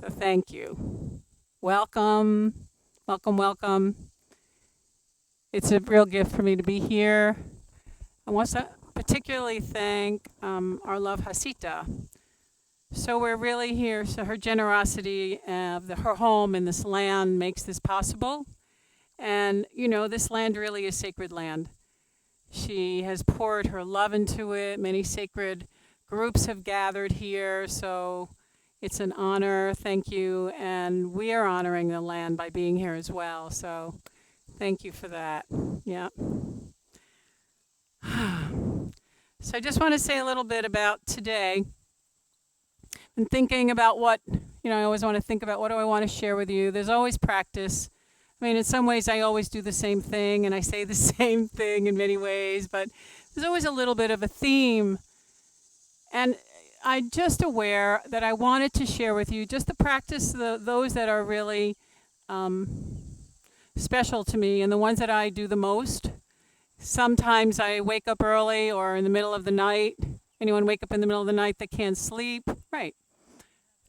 So thank you. Welcome, welcome, welcome. It's a real gift for me to be here. I want to particularly thank our love Hasita. So we're really here. So her generosity of her home in this land makes this possible. And, you know, this land really is sacred land. She has poured her love into it. Many sacred groups have gathered here. So it's an honor. Thank you. And we are honoring the land by being here as well. So thank you for that. Yeah. So I just want to say a little bit about today. And thinking about I always want to think about what do I want to share with you. There's always practice. I mean, in some ways I always do the same thing and I say the same thing in many ways, but there's always a little bit of a theme. And I'm just aware that I wanted to share with you just the practice, those that are really special to me and the ones that I do the most. Sometimes I wake up early or in the middle of the night. Anyone wake up in the middle of the night that can't sleep? Right.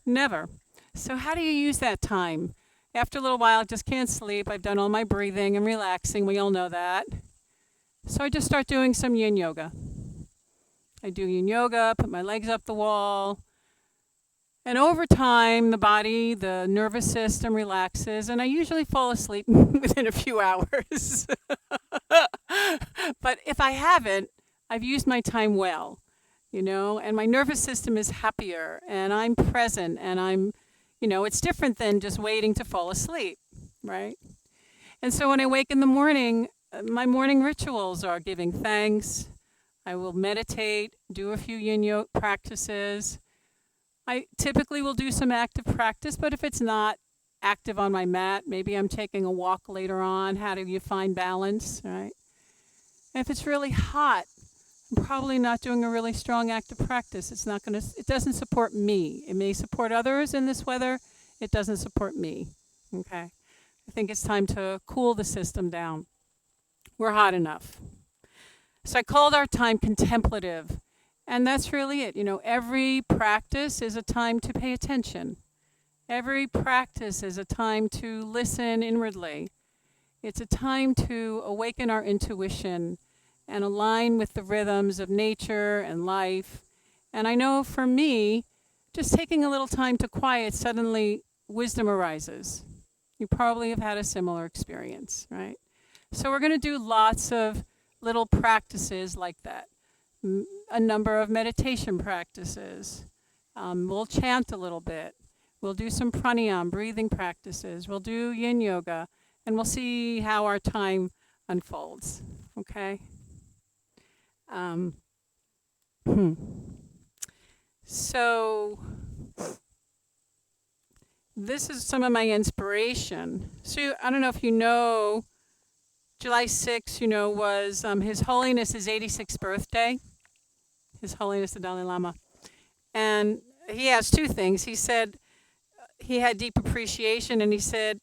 Never. So how do you use that time? After a little while, I just can't sleep. I've done all my breathing and relaxing. We all know that. So I just start doing some yin yoga. I do yin yoga, put my legs up the wall. And over time, the body, the nervous system relaxes, and I usually fall asleep within a few hours. But if I haven't, I've used my time well, and my nervous system is happier, and I'm present, and it's different than just waiting to fall asleep, right? And so when I wake in the morning, my morning rituals are giving thanks. I will meditate, do a few yin yoga practices. I typically will do some active practice, but if it's not active on my mat, maybe I'm taking a walk later on. How do you find balance, right? And if it's really hot, I'm probably not doing a really strong active practice. It doesn't support me. It may support others in this weather. It doesn't support me, okay? I think it's time to cool the system down. We're hot enough. So I called our time contemplative. And that's really it. Every practice is a time to pay attention. Every practice is a time to listen inwardly. It's a time to awaken our intuition and align with the rhythms of nature and life. And I know for me, just taking a little time to quiet, suddenly wisdom arises. You probably have had a similar experience, right? So we're going to do lots of little practices like that. A number of meditation practices. We'll chant a little bit. We'll do some pranayama, breathing practices. We'll do yin yoga, and we'll see how our time unfolds. Okay? So this is some of my inspiration. So I don't know if you know, July 6th, was His Holiness' 86th birthday. His Holiness the Dalai Lama. And he has two things. He said he had deep appreciation, and he said,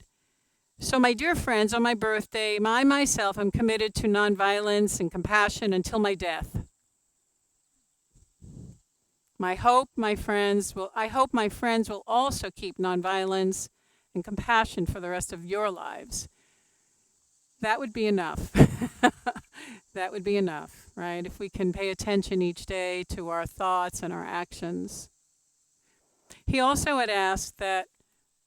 so my dear friends, on my birthday, I myself am committed to nonviolence and compassion until my death. I hope my friends will also keep nonviolence and compassion for the rest of your lives. That would be enough. That would be enough, right? If we can pay attention each day to our thoughts and our actions. He also had asked that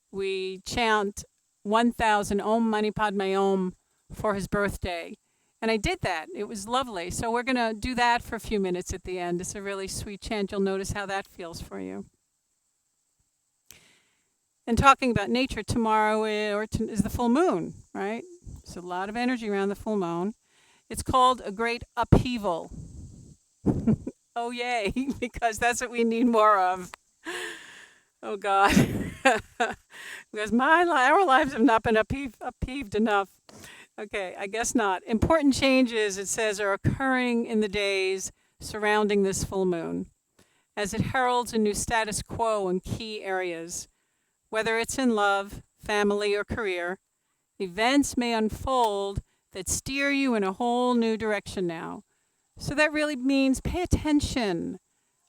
we chant 1,000 Om Mani Padme Om for his birthday. And I did that. It was lovely. So we're going to do that for a few minutes at the end. It's a really sweet chant. You'll notice how that feels for you. And talking about nature, tomorrow is the full moon, right? There's a lot of energy around the full moon. It's called a great upheaval. Oh, yay, because that's what we need more of. Oh, God. Because our lives have not been upheaved enough. Okay, I guess not. Important changes, it says, are occurring in the days surrounding this full moon, as it heralds a new status quo in key areas. Whether it's in love, family, or career, events may unfold that steer you in a whole new direction now. So that really means pay attention.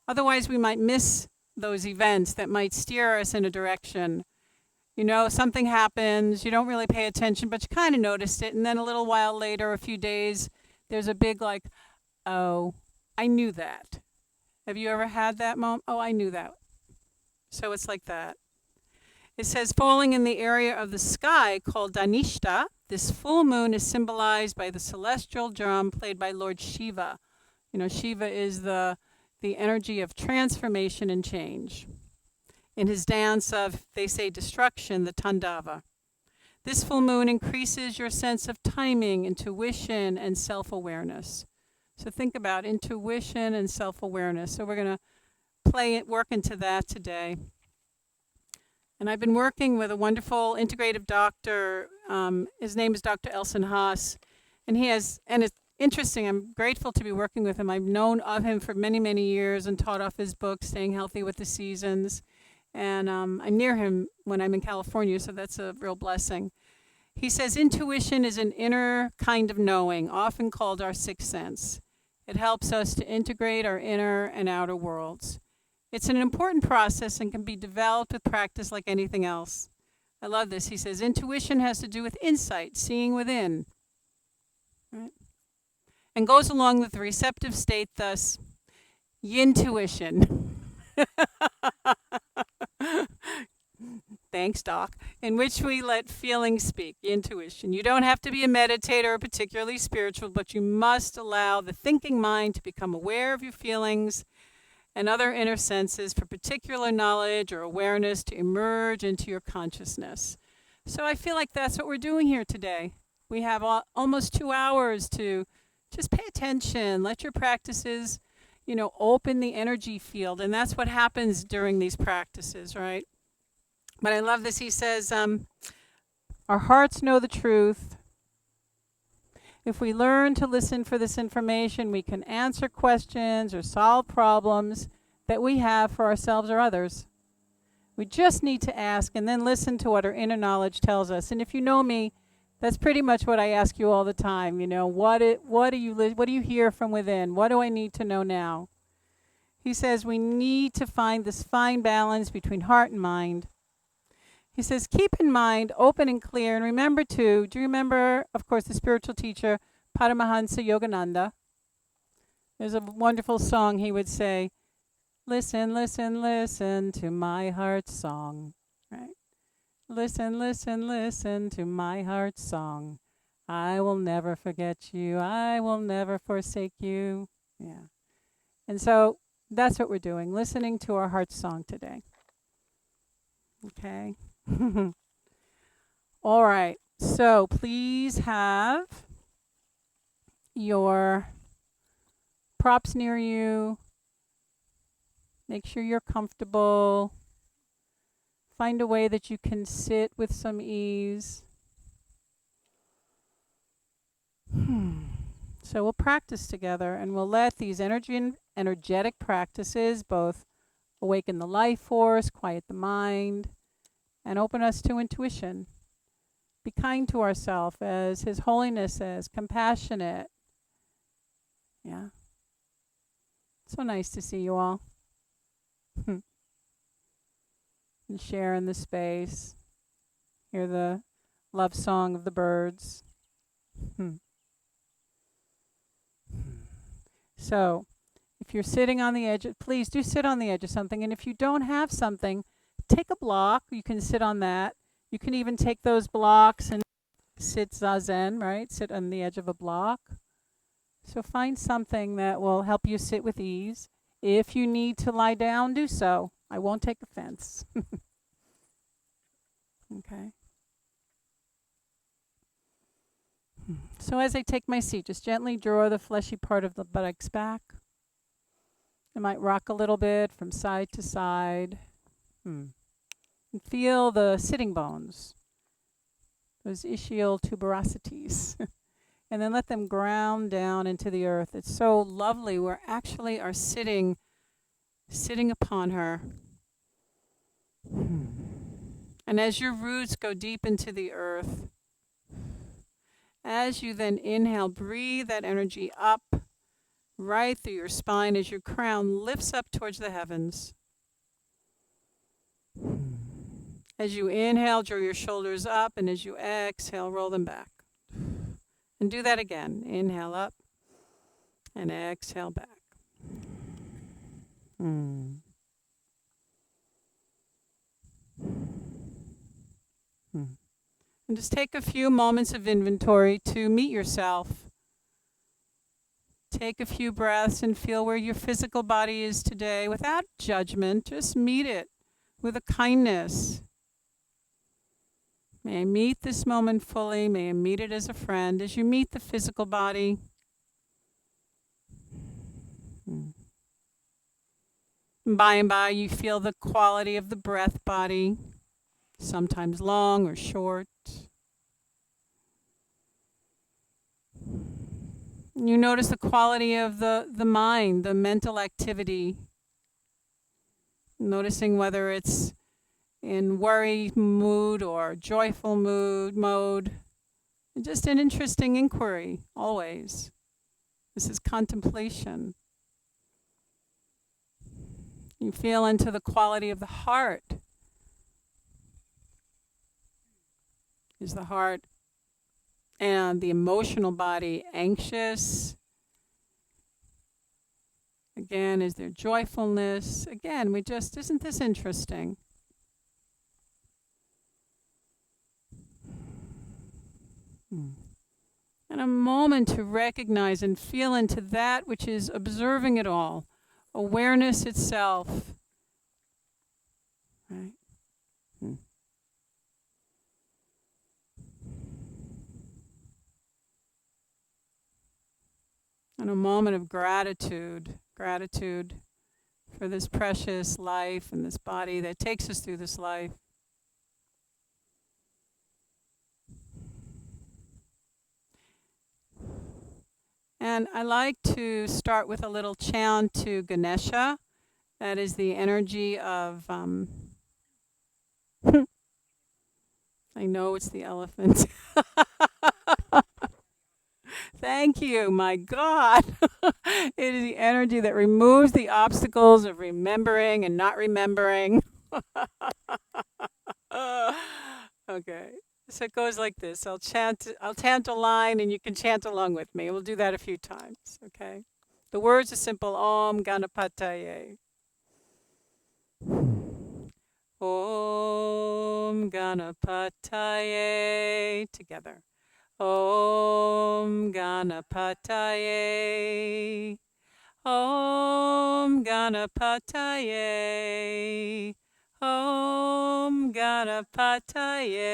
Otherwise, we might miss those events that might steer us in a direction. You know, something happens, you don't really pay attention, but you kind of noticed it. And then a little while later, a few days, there's a big like, oh, I knew that. Have you ever had that moment? Oh, I knew that. So it's like that. It says, falling in the area of the sky called Dhanishta, this full moon is symbolized by the celestial drum played by Lord Shiva. You know, Shiva is the energy of transformation and change. In his dance of, they say, destruction, the Tandava. This full moon increases your sense of timing, intuition, and self-awareness. So think about intuition and self-awareness. So we're going to work into that today. And I've been working with a wonderful integrative doctor. His name is Dr. Elson Haas. And it's interesting, I'm grateful to be working with him. I've known of him for many, many years and taught off his book, Staying Healthy with the Seasons. And I'm near him when I'm in California, so that's a real blessing. He says intuition is an inner kind of knowing, often called our sixth sense. It helps us to integrate our inner and outer worlds. It's an important process and can be developed with practice like anything else. I love this. He says intuition has to do with insight, seeing within, right? And goes along with the receptive state, thus, yin-tuition. Thanks, Doc. In which we let feelings speak, intuition. You don't have to be a meditator or particularly spiritual, but you must allow the thinking mind to become aware of your feelings and other inner senses for particular knowledge or awareness to emerge into your consciousness. So I feel like that's what we're doing here today. We have almost 2 hours to just pay attention, let your practices, open the energy field. And that's what happens during these practices, right? But I love this. He says, our hearts know the truth. If we learn to listen for this information, we can answer questions or solve problems that we have for ourselves or others. We just need to ask and then listen to what our inner knowledge tells us. And if you know me, that's pretty much what I ask you all the time. What do you hear from within? What do I need to know now? He says we need to find this fine balance between heart and mind. He says, keep in mind open and clear, and remember do you remember, of course, the spiritual teacher, Paramahansa Yogananda? There's a wonderful song he would say, listen, listen, listen to my heart's song, right? Listen, listen, listen to my heart's song. I will never forget you. I will never forsake you. Yeah. And so that's what we're doing, listening to our heart's song today. Okay. All right. So please have your props near you. Make sure you're comfortable. Find a way that you can sit with some ease. So we'll practice together, and we'll let these energetic practices both awaken the life force, quiet the mind, and open us to intuition. Be kind to ourselves, as His Holiness says, compassionate. Yeah. So nice to see you all. And share in the space. Hear the love song of the birds. So, if you're sitting on the edge, please do sit on the edge of something. And if you don't have something, take a block. You can sit on that. You can even take those blocks and sit zazen, right? Sit on the edge of a block. So find something that will help you sit with ease. If you need to lie down, do so. I won't take offense. Okay. So as I take my seat, just gently draw the fleshy part of the buttocks back. I might rock a little bit from side to side. And feel the sitting bones, those ischial tuberosities. And then let them ground down into the earth. It's so lovely. We actually are sitting upon her. And as your roots go deep into the earth, as you then inhale, breathe that energy up right through your spine as your crown lifts up towards the heavens. As you inhale, draw your shoulders up, and as you exhale, roll them back. And do that again. Inhale up and exhale back. Mm. Mm. And just take a few moments of inventory to meet yourself. Take a few breaths and feel where your physical body is today without judgment. Just meet it with a kindness. May I meet this moment fully. May I meet it as a friend. As you meet the physical body, by and by you feel the quality of the breath body, sometimes long or short. You notice the quality of the mind, the mental activity. Noticing whether it's in worry mood or joyful mode. Just an interesting inquiry, always. This is contemplation. You feel into the quality of the heart. Is the heart and the emotional body anxious? Again, is there joyfulness? Again, isn't this interesting? And a moment to recognize and feel into that which is observing it all, awareness itself. Right? And a moment of gratitude for this precious life and this body that takes us through this life. And I like to start with a little chant to Ganesha. That is the energy of, I know it's the elephant. Thank you, my God. It is the energy that removes the obstacles of remembering and not remembering. Okay. So it goes like this. I'll chant a line and you can chant along with me. We'll do that a few times, okay? The words are simple. Om Ganapataye. Om Ganapataye. Together. Om Ganapataye. Om Ganapataye. Om Ganapataye.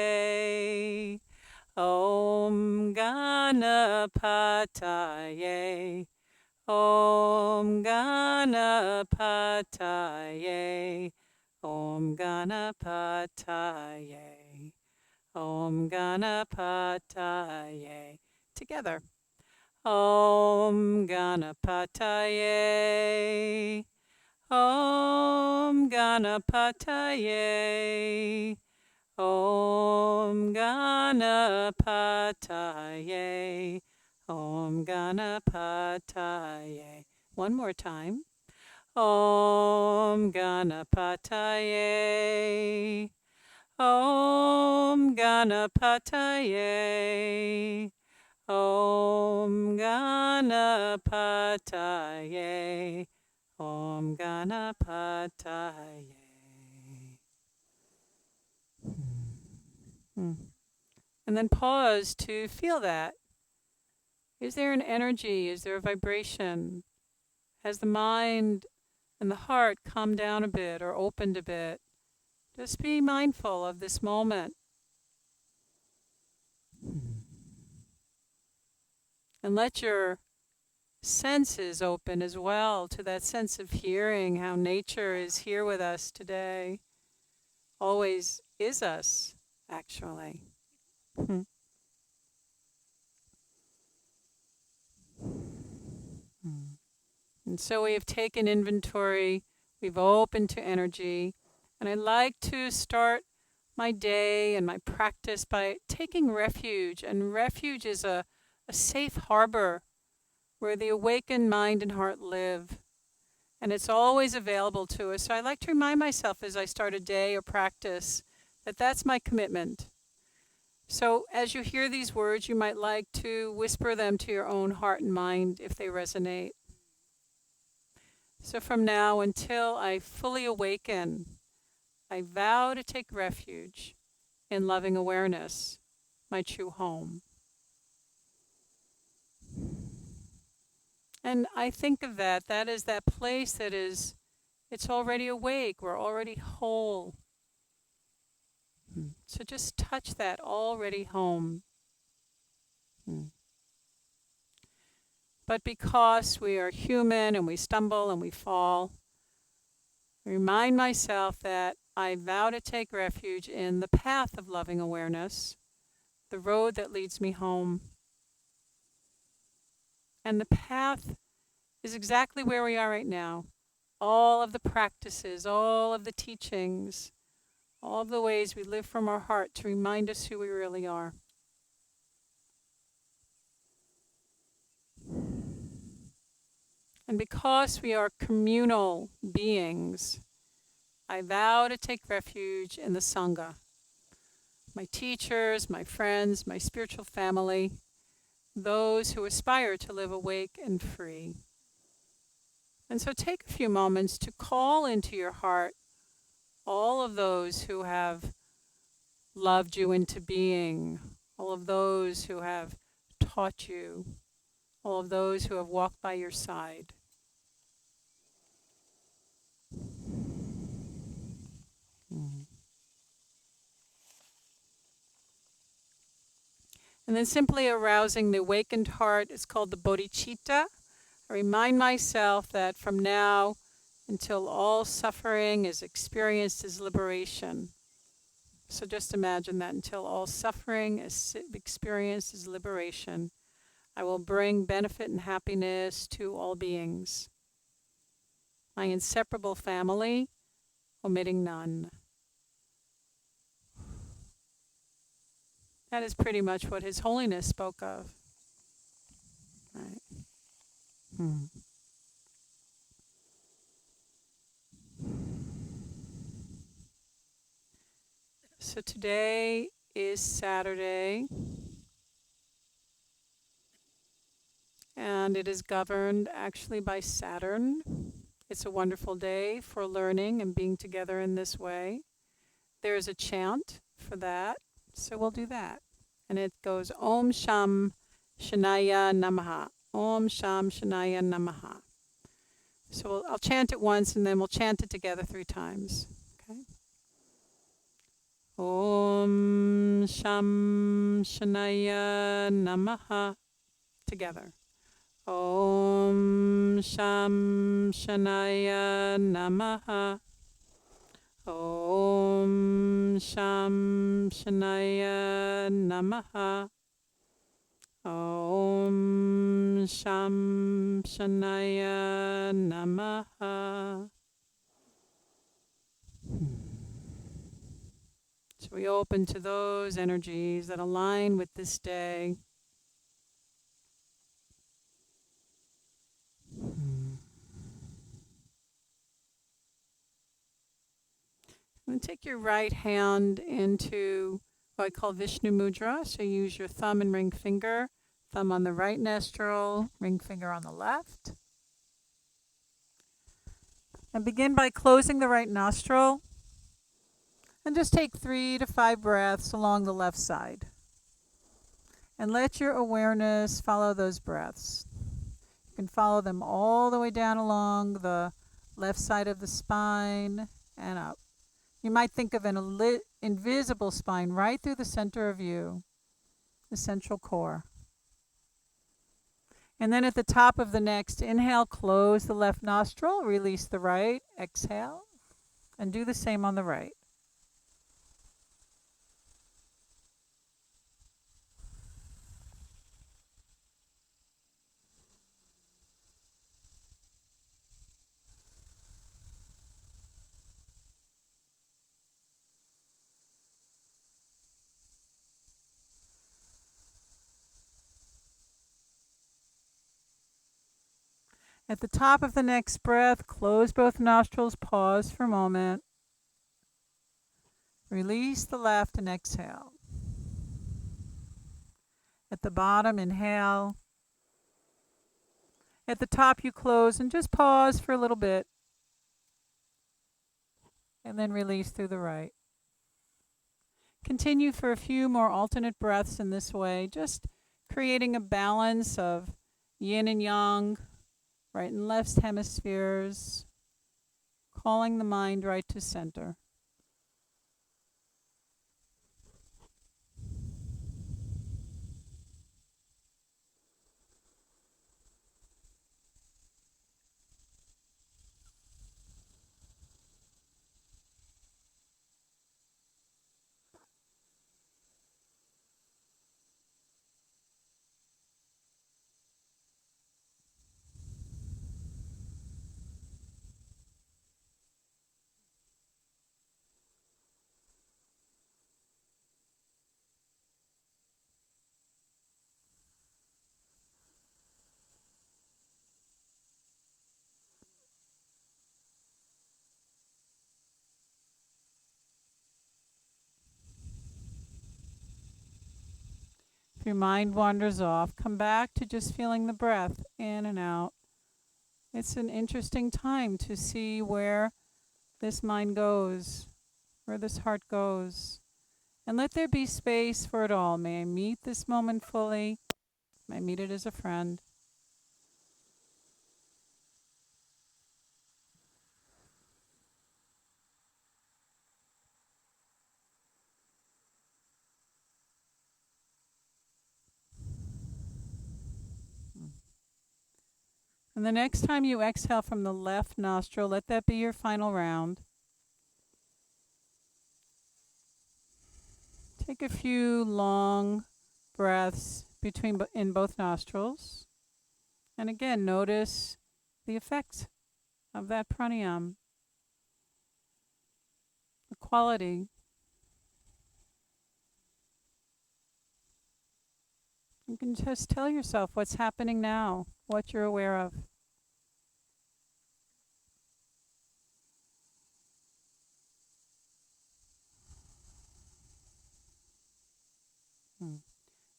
Om Ganapataye. Om Ganapataye. Om Ganapataye. Om Ganapataye. Together. Om Ganapataye. Om Ganapataye. Om Ganapataye. Om Ganapataye. One more time. Om Ganapataye. Om Ganapataye. Om Ganapataye. Om Ganapataye. And then pause to feel that. Is there an energy? Is there a vibration? Has the mind and the heart calmed down a bit or opened a bit? Just be mindful of this moment. And let your senses open as well to that sense of hearing, how nature is here with us today. Always is us, actually. And so we have taken inventory, we've opened to energy, and I like to start my day and my practice by taking refuge. And refuge is a safe harbor where the awakened mind and heart live. And it's always available to us. So I like to remind myself as I start a day or practice That's my commitment. So as you hear these words, you might like to whisper them to your own heart and mind if they resonate. So from now until I fully awaken, I vow to take refuge in loving awareness, my true home. And I think of that is that place that is, it's already awake, we're already whole. So just touch that already home. But because we are human and we stumble and we fall, I remind myself that I vow to take refuge in the path of loving awareness, the road that leads me home. And the path is exactly where we are right now. All of the practices, all of the teachings, all of the ways we live from our heart to remind us who we really are. And because we are communal beings, I vow to take refuge in the Sangha, my teachers, my friends, my spiritual family, those who aspire to live awake and free. And so take a few moments to call into your heart all of those who have loved you into being, all of those who have taught you, all of those who have walked by your side. And then simply arousing the awakened heart is called the bodhicitta. I remind myself that from now until all suffering is experienced as liberation. So just imagine that until all suffering is experienced as liberation, I will bring benefit and happiness to all beings. My inseparable family, omitting none. That is pretty much what His Holiness spoke of. Right. So today is Saturday, and it is governed actually by Saturn. It's a wonderful day for learning and being together in this way. There's a chant for that, so we'll do that. And it goes Om Sham Shanaya Namaha. Om Sham Shanaya Namaha. So I'll chant it once and then we'll chant it together 3 times. Okay? Om Sham Shanaya Namaha. Together. Om Sham Shanaya Namaha. Om Sham Shanaya Namaha. Om Sham Shanaya Namaha. So we open to those energies that align with this day. And take your right hand into what I call Vishnu Mudra. So use your thumb and ring finger. Thumb on the right nostril, ring finger on the left. And begin by closing the right nostril. And just take 3 to 5 breaths along the left side. And let your awareness follow those breaths. You can follow them all the way down along the left side of the spine and up. You might think of an invisible spine right through the center of you, the central core. And then at the top of the next inhale, close the left nostril, release the right, exhale, and do the same on the right. At the top of the next breath, close both nostrils, pause for a moment. Release the left and exhale. At the bottom, inhale. At the top, you close and just pause for a little bit. And then release through the right. Continue for a few more alternate breaths in this way, just creating a balance of yin and yang, right and left hemispheres, calling the mind right to center. If your mind wanders off, come back to just feeling the breath in and out. It's an interesting time to see where this mind goes, where this heart goes. And let there be space for it all. May I meet this moment fully. May I meet it as a friend. And the next time you exhale from the left nostril, let that be your final round. Take a few long breaths in both nostrils. And again, notice the effects of that pranayama, the quality. You can just tell yourself what's happening now, what you're aware of.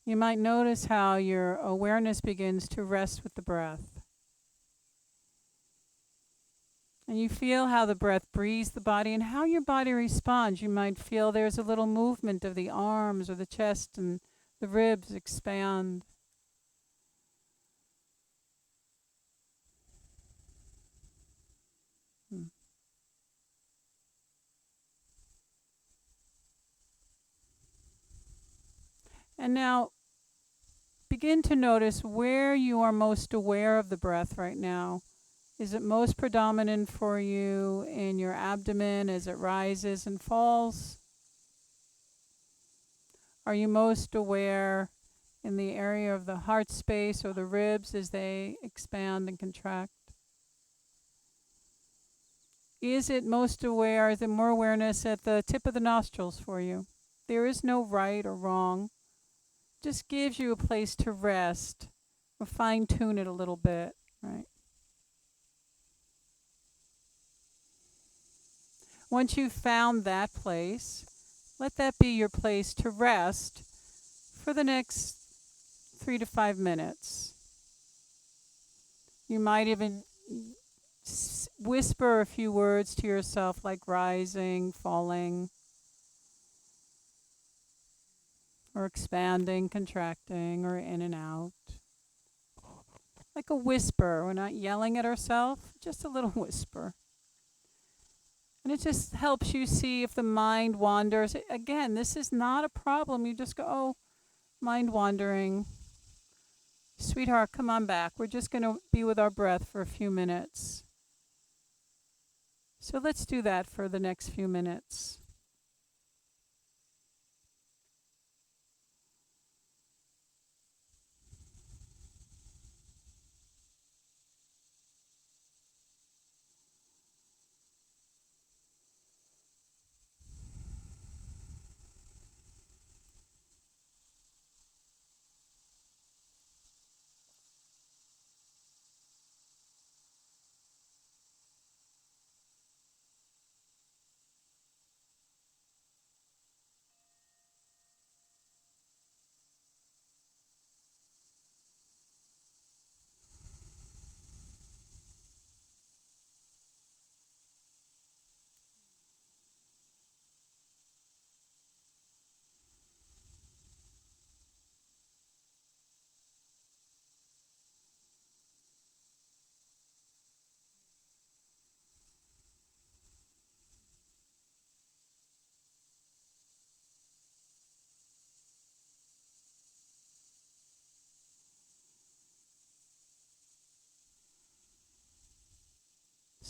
You might notice how your awareness begins to rest with the breath. And you feel how the breath breathes the body and how your body responds. You might feel there's a little movement of the arms or the chest and the ribs expand. And now begin to notice where you are most aware of the breath right now. Is it most predominant for you in your abdomen as it rises and falls? Are you most aware in the area of the heart space or the ribs as they expand and contract? Is it more awareness at the tip of the nostrils for you? There is no right or wrong. Just gives you a place to rest or fine tune it a little bit, right? Once you've found that place, let that be your place to rest for the next 3 to 5 minutes. You might even whisper a few words to yourself like rising, falling, or expanding, contracting, or in and out. Like a whisper. We're not yelling at ourselves, just a little whisper. And it just helps you see if the mind wanders. Again, this is not a problem. You just go, oh, mind wandering. Sweetheart, come on back. We're just going to be with our breath for a few minutes. So let's do that for the next few minutes.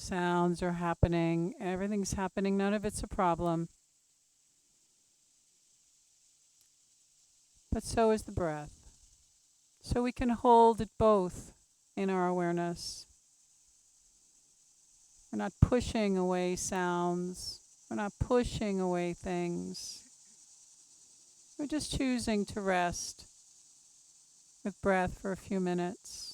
Sounds are happening. Everything's happening. None of it's a problem. But so is the breath. So we can hold it both in our awareness. We're not pushing away sounds. We're not pushing away things. We're just choosing to rest with breath for a few minutes.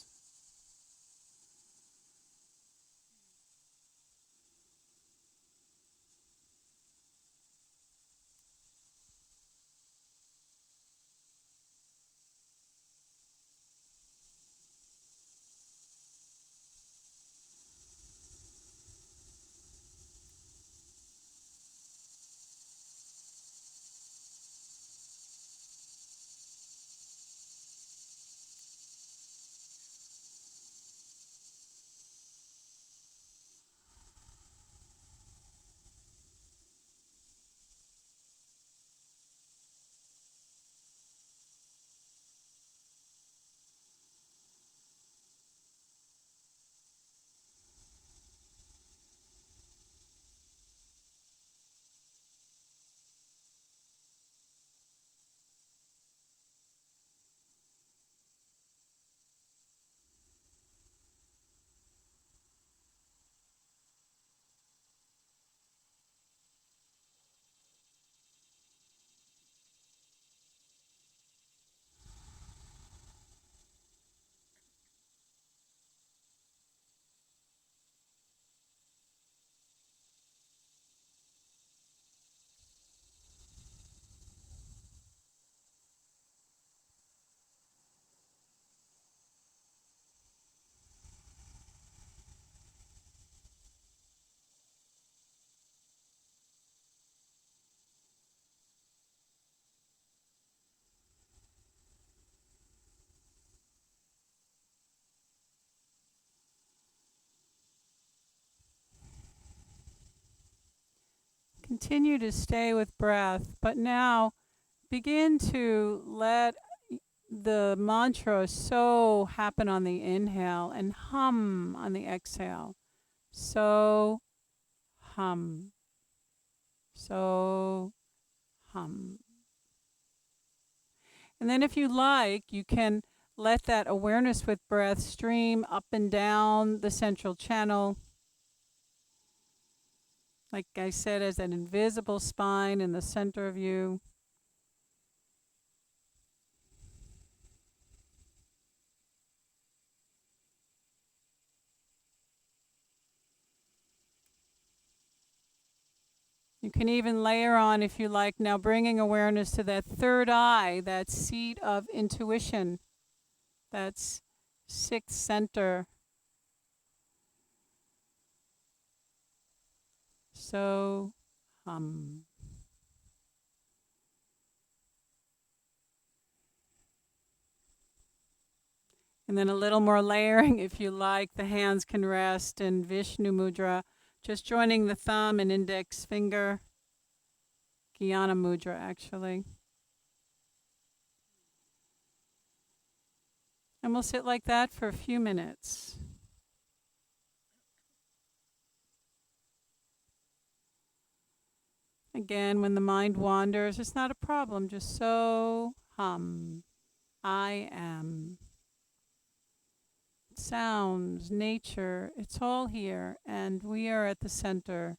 Continue to stay with breath, but now begin to let the mantra so happen on the inhale and hum on the exhale. So hum. So hum. And then if you like, you can let that awareness with breath stream up and down the central channel. Like I said, as an invisible spine in the center of you. You can even layer on, if you like, now bringing awareness to that third eye, that seat of intuition, that's sixth center. So hum. And then a little more layering, if you like. The hands can rest in Vishnu Mudra, just joining the thumb and index finger. Jnana Mudra, actually. And we'll sit like that for a few minutes. Again, when the mind wanders, it's not a problem. Just so hum. I am. Sounds, nature, it's all here, and we are at the center.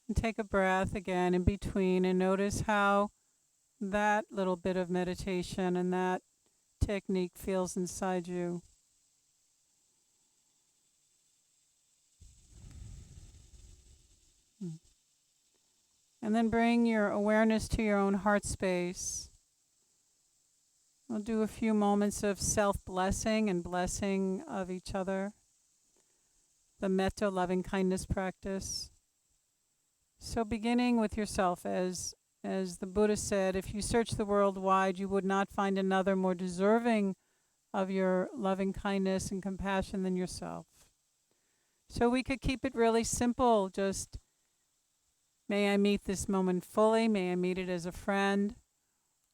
And take a breath again in between and notice how that little bit of meditation and that technique feels inside you. And then bring your awareness to your own heart space. We'll do a few moments of self-blessing and blessing of each other. The metta, loving kindness practice. So beginning with yourself, as the Buddha said, if you search the world wide, you would not find another more deserving of your loving kindness and compassion than yourself. So we could keep it really simple, just may I meet this moment fully, may I meet it as a friend,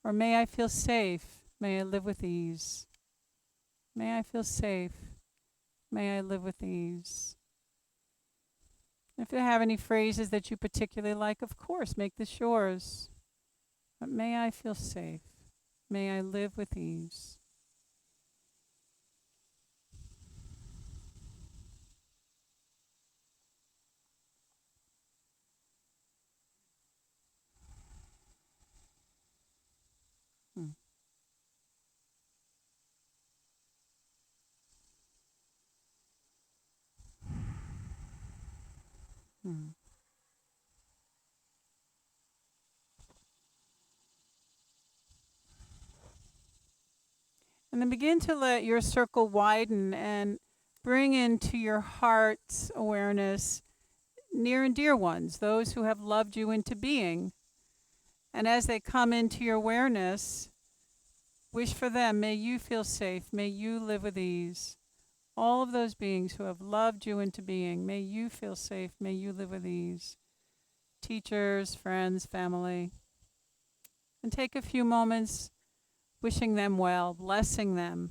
or may I feel safe, may I live with ease. May I feel safe, may I live with ease. If you have any phrases that you particularly like, of course, make this yours. But may I feel safe, may I live with ease. Hmm. Hmm. And then begin to let your circle widen and bring into your heart's awareness near and dear ones, those who have loved you into being. And as they come into your awareness, wish for them, may you feel safe, may you live with ease. All of those beings who have loved you into being, may you feel safe, may you live with ease. Teachers, friends, family. And take a few moments wishing them well, blessing them.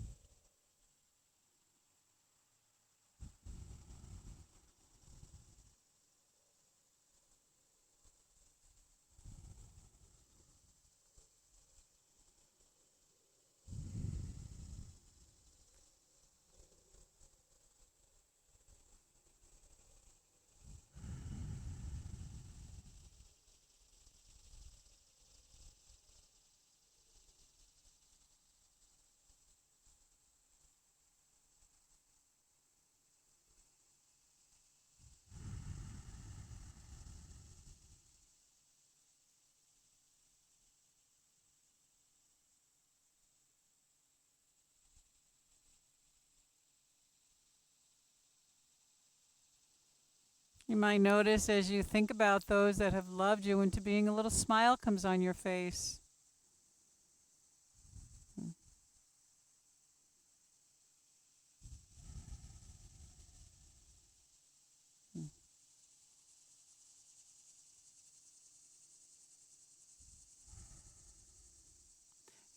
You might notice as you think about those that have loved you into being, a little smile comes on your face.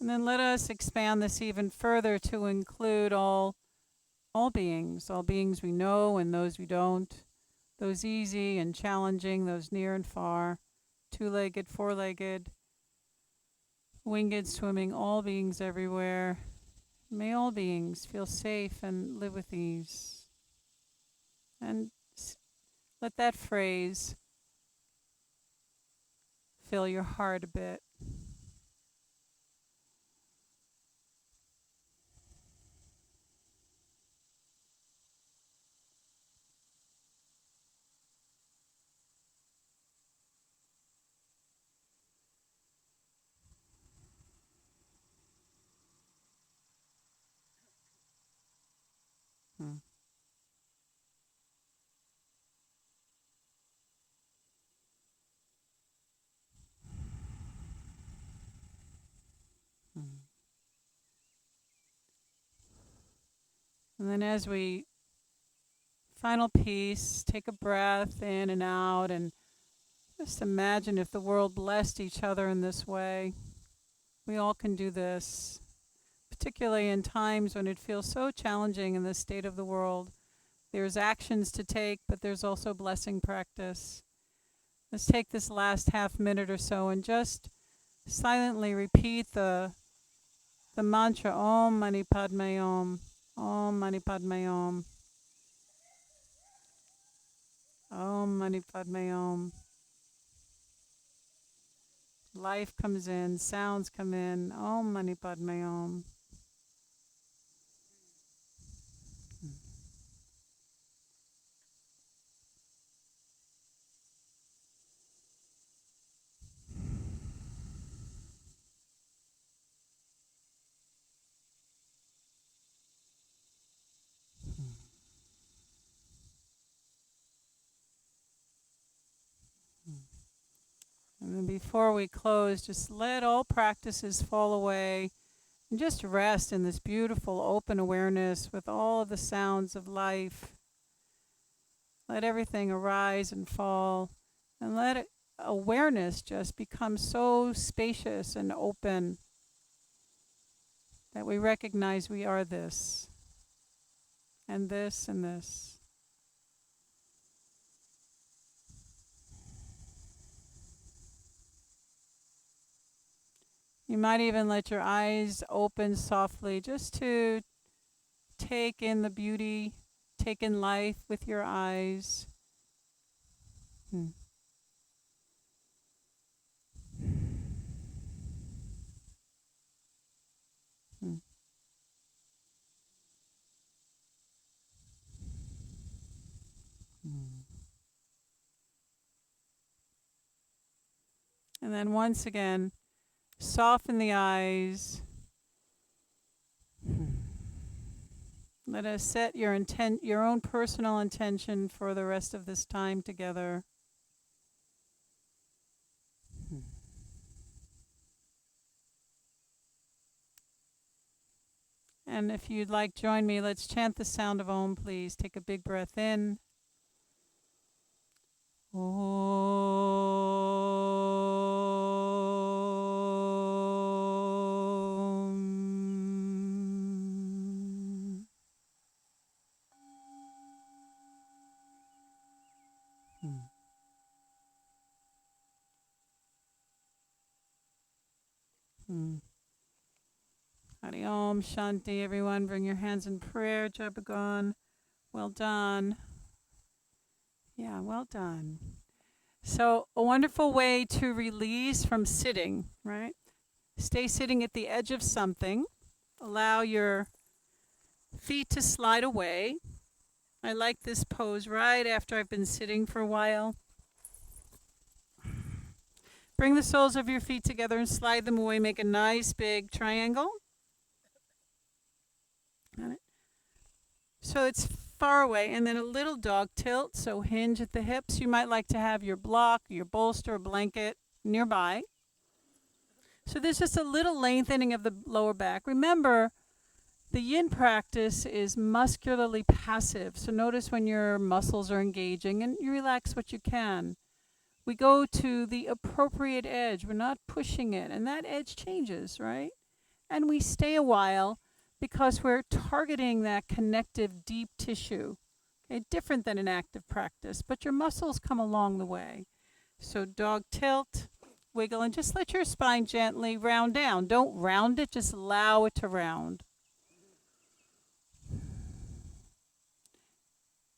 And then let us expand this even further to include all beings we know and those we don't, those easy and challenging, those near and far, two-legged, four-legged, winged, swimming, all beings everywhere. May all beings feel safe and live with ease. And let that phrase fill your heart a bit. Hmm. Hmm. And then as we final piece, take a breath in and out and just imagine if the world blessed each other in this way. We all can do this, particularly in times when it feels so challenging in the state of the world. There's actions to take, but there's also blessing practice. Let's take this last half minute or so and just silently repeat the mantra Om Mani Padme Om, Om Mani Padme Om, Om Mani Padme Om. Life comes in, sounds come in. Om Mani Padme Om. And then before we close, just let all practices fall away and just rest in this beautiful open awareness with all of the sounds of life. Let everything arise and fall, and let awareness just become so spacious and open that we recognize we are this, and this, and this. You might even let your eyes open softly just to take in the beauty, take in life with your eyes. Hmm. Hmm. Hmm. And then once again, soften the eyes. Let us set your own personal intention for the rest of this time together. And if you'd like, join me. Let's chant the sound of Om, please. Take a big breath in. Om. Hari Om, Shanti, everyone. Bring your hands in prayer. Jabagon. Well done. Yeah, well done. So a wonderful way to release from sitting, right? Stay sitting at the edge of something. Allow your feet to slide away. I like this pose right after I've been sitting for a while. Bring the soles of your feet together and slide them away. Make a nice big triangle. Got it? So it's far away, and then a little dog tilt, so hinge at the hips. You might like to have your block, your bolster, or blanket nearby. So there's just a little lengthening of the lower back. Remember, the yin practice is muscularly passive. So notice when your muscles are engaging and you relax what you can. We go to the appropriate edge. We're not pushing it. And that edge changes, right? And we stay a while because we're targeting that connective deep tissue. Okay, different than an active practice, but your muscles come along the way. So dog tilt, wiggle, and just let your spine gently round down. Don't round it, just allow it to round.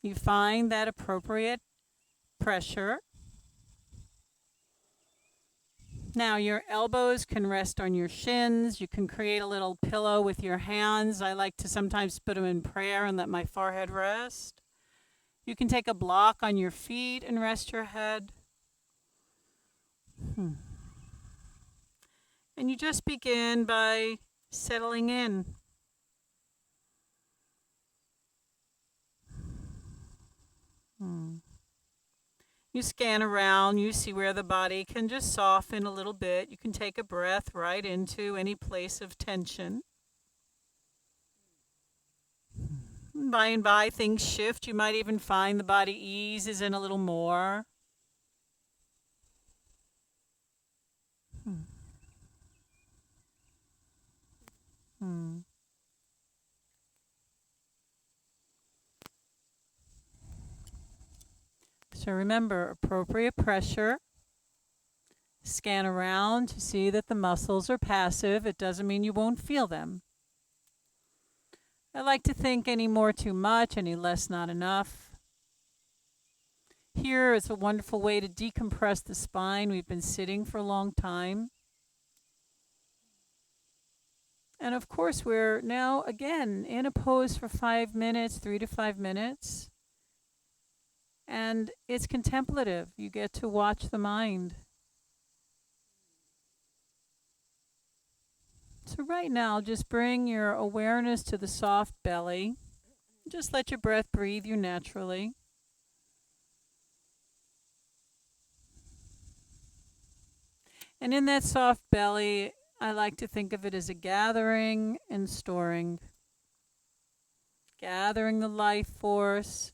You find that appropriate pressure. Now your elbows can rest on your shins. You can create a little pillow with your hands. I like to sometimes put them in prayer and let my forehead rest. You can take a block on your feet and rest your head. And you just begin by settling in. You scan around, you see where the body can just soften a little bit. You can take a breath right into any place of tension. By and by, things shift. You might even find the body eases in a little more. So remember, appropriate pressure. Scan around to see that the muscles are passive. It doesn't mean you won't feel them. I like to think any more too much, any less not enough. Here is a wonderful way to decompress the spine. We've been sitting for a long time. And of course, we're now again in a pose for 5 minutes, 3 to 5 minutes. And it's contemplative. You get to watch the mind. So right now, just bring your awareness to the soft belly. Just let your breath breathe you naturally. And in that soft belly, I like to think of it as a gathering and storing. Gathering the life force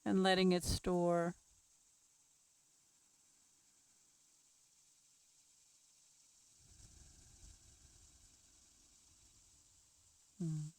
and letting it store. Mm.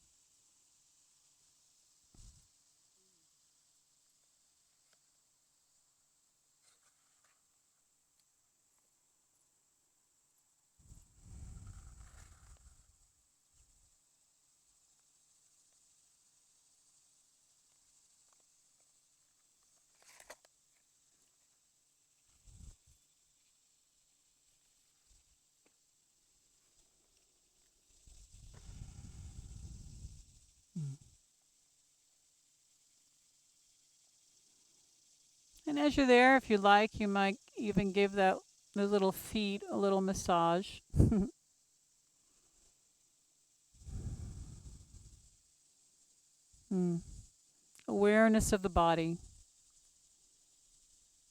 Mm. And as you're there, if you like, you might even give the little feet a little massage. Mm. Awareness of the body.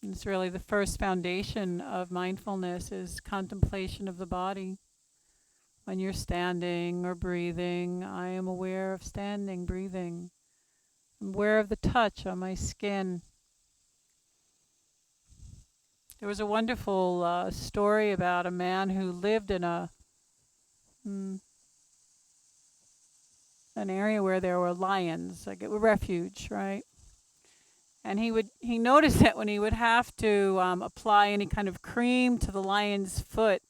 It's really the first foundation of mindfulness is contemplation of the body. When you're standing or breathing, I am aware of standing, breathing. I'm aware of the touch on my skin. There was a wonderful story about a man who lived in an area where there were lions, like a refuge, right? And he noticed that when he would have to apply any kind of cream to the lion's foot,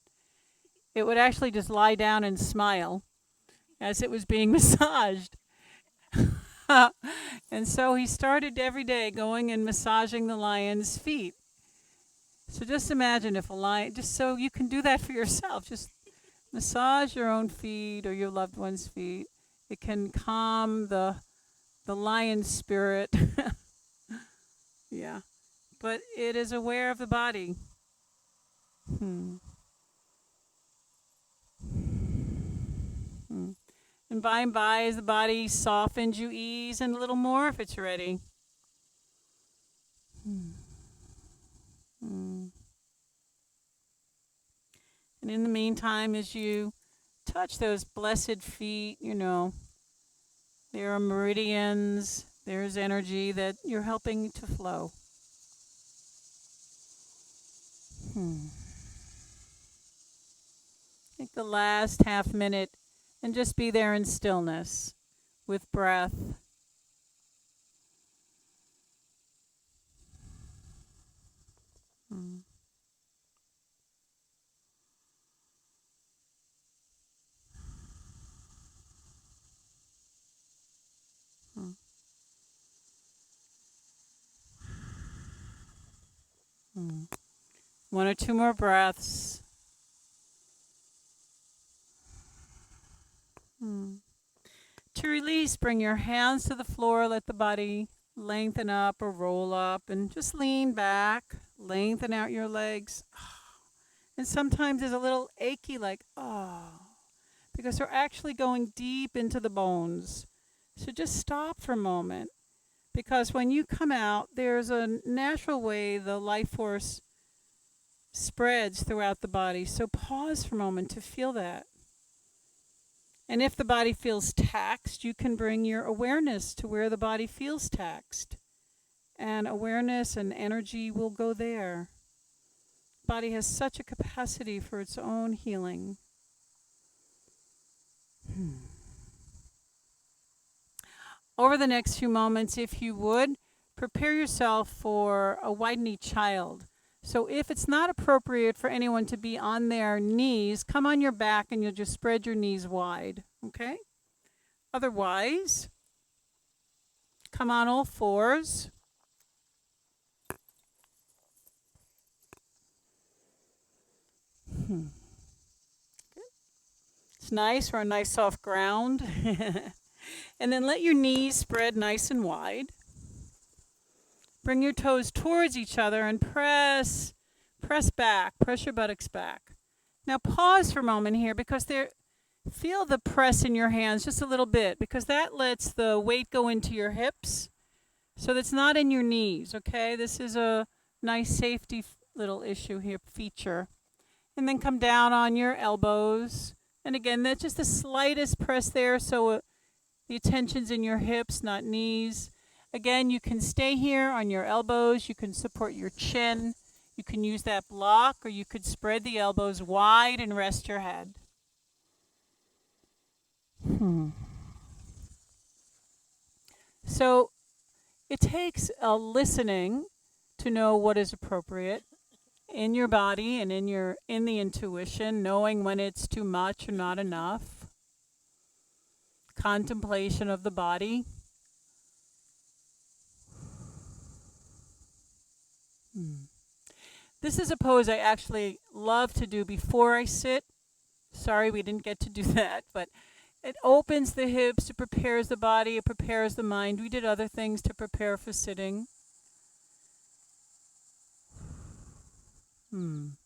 it would actually just lie down and smile as it was being massaged. And so he started every day going and massaging the lion's feet. So just imagine if a lion, just so you can do that for yourself, just massage your own feet or your loved one's feet. It can calm the lion spirit. Yeah. But it is aware of the body. Hmm. Hmm. And by and by, as the body softens, you ease in a little more if it's ready. Hmm. Hmm. And in the meantime, as you touch those blessed feet, there are meridians, there's energy that you're helping to flow. Hmm. Take the last half minute and just be there in stillness with breath. Hmm. Hmm. Hmm. One or two more breaths. Hmm. To release, bring your hands to the floor, let the body lengthen up or roll up, and just lean back, lengthen out your legs. And sometimes there's a little achy, like, because we're actually going deep into the bones. So just stop for a moment, because when you come out, there's a natural way the life force spreads throughout the body. So pause for a moment to feel that. And if the body feels taxed, you can bring your awareness to where the body feels taxed. And awareness and energy will go there. The body has such a capacity for its own healing. Over the next few moments, if you would, prepare yourself for a wide knee child. So if it's not appropriate for anyone to be on their knees, come on your back and you'll just spread your knees wide, okay? Otherwise, come on all fours. It's nice. We're on nice soft ground. And then let your knees spread nice and wide. Bring your toes towards each other and press back. Press your buttocks back. Now pause for a moment here because feel the press in your hands just a little bit because that lets the weight go into your hips. So that's not in your knees, okay? This is a nice safety little issue here, feature. And then come down on your elbows. And again, that's just the slightest press there so the attention's in your hips, not knees. Again, you can stay here on your elbows. You can support your chin. You can use that block, or you could spread the elbows wide and rest your head. So it takes a listening to know what is appropriate in your body and in the intuition, knowing when it's too much or not enough. Contemplation of the body. This is a pose I actually love to do before I sit. Sorry we didn't get to do that, but it opens the hips, it prepares the body, it prepares the mind. We did other things to prepare for sitting. And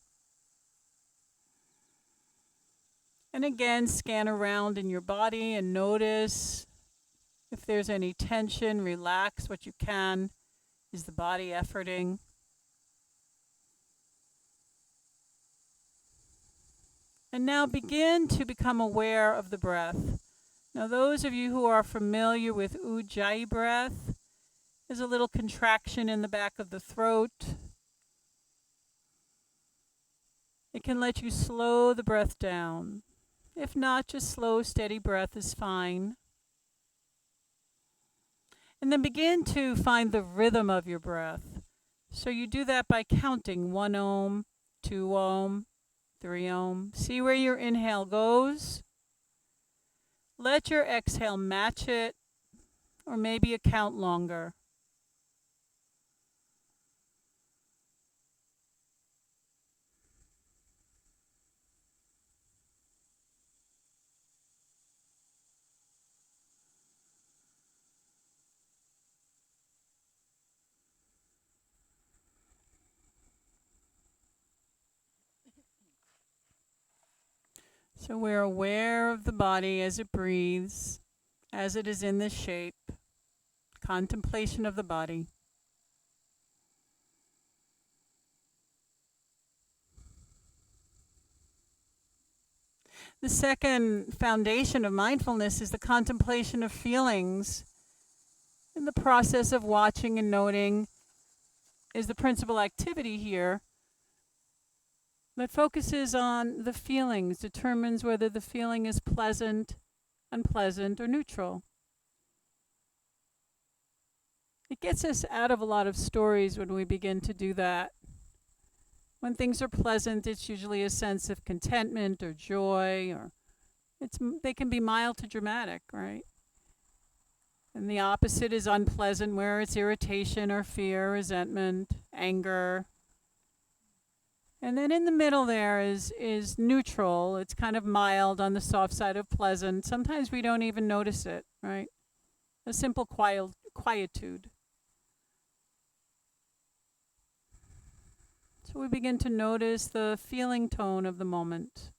again, scan around in your body and notice if there's any tension. Relax what you can. Is the body efforting? And now begin to become aware of the breath. Now those of you who are familiar with Ujjayi breath, there's a little contraction in the back of the throat. It can let you slow the breath down. If not, just slow, steady breath is fine. And then begin to find the rhythm of your breath. So you do that by counting 1 ohm, 2 ohm, 3 ohm. See where your inhale goes. Let your exhale match it, or maybe a count longer. So we're aware of the body as it breathes, as it is in this shape. Contemplation of the body. The second foundation of mindfulness is the contemplation of feelings. In the process of watching and noting is the principal activity here that focuses on the feelings, determines whether the feeling is pleasant, unpleasant, or neutral. It gets us out of a lot of stories when we begin to do that. When things are pleasant, it's usually a sense of contentment or joy, or they can be mild to dramatic, right? And the opposite is unpleasant, where it's irritation or fear, resentment, anger. And then in the middle there is neutral. It's kind of mild on the soft side of pleasant. Sometimes we don't even notice it, right? A simple quietude. So we begin to notice the feeling tone of the moment.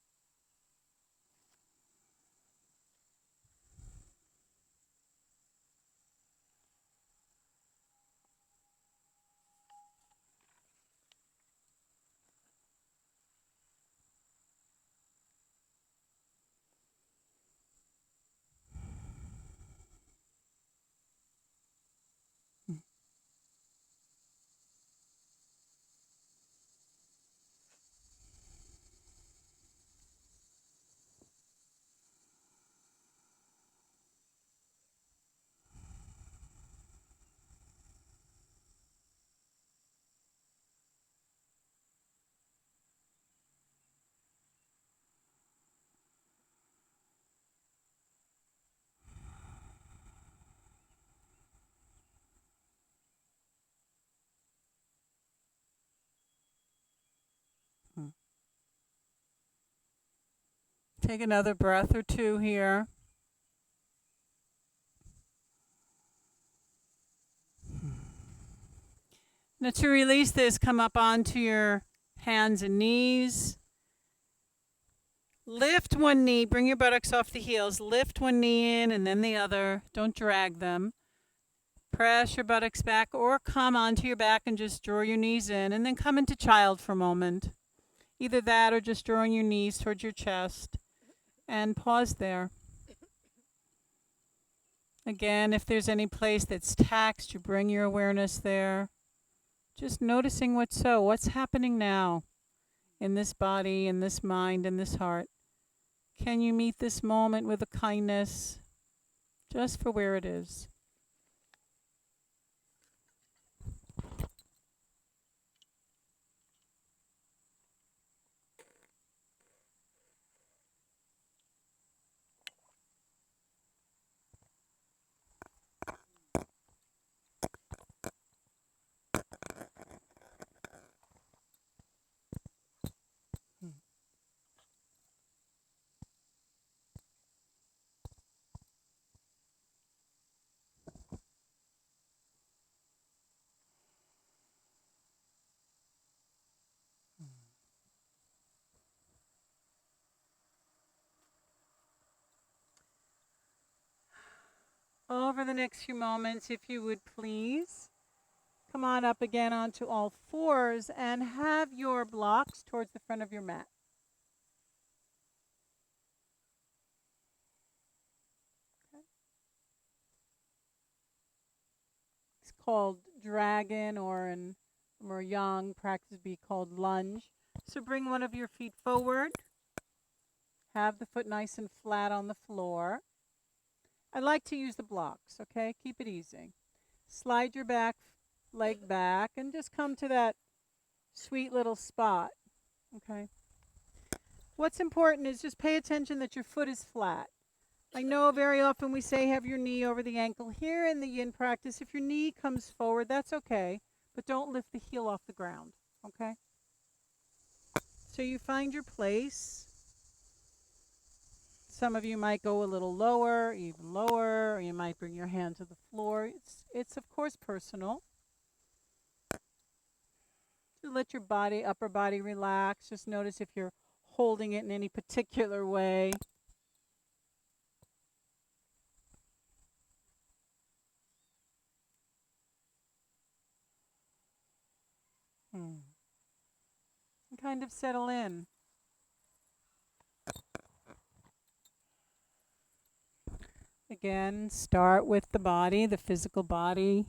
Take another breath or two here. Now to release this, come up onto your hands and knees. Lift one knee, bring your buttocks off the heels. Lift one knee in and then the other. Don't drag them. Press your buttocks back or come onto your back and just draw your knees in. And then come into child for a moment. Either that or just drawing your knees towards your chest. And pause there. Again, if there's any place that's taxed, you bring your awareness there. Just noticing what's happening now in this body, in this mind, in this heart. Can you meet this moment with a kindness just for where it is? Over the next few moments, if you would please, come on up again onto all fours and have your blocks towards the front of your mat. Okay. It's called dragon, or in more young practice be called lunge. So bring one of your feet forward. Have the foot nice and flat on the floor. I like to use the blocks, okay? Keep it easy. Slide your back leg back and just come to that sweet little spot, okay? What's important is just pay attention that your foot is flat. I know very often we say have your knee over the ankle. Here in the yin practice, if your knee comes forward, that's okay, but don't lift the heel off the ground, okay? So you find your place. Some of you might go a little lower, even lower, or you might bring your hand to the floor. It's of course personal. Just let your body, upper body relax. Just notice if you're holding it in any particular way. And kind of settle in. Again, start with the body, the physical body.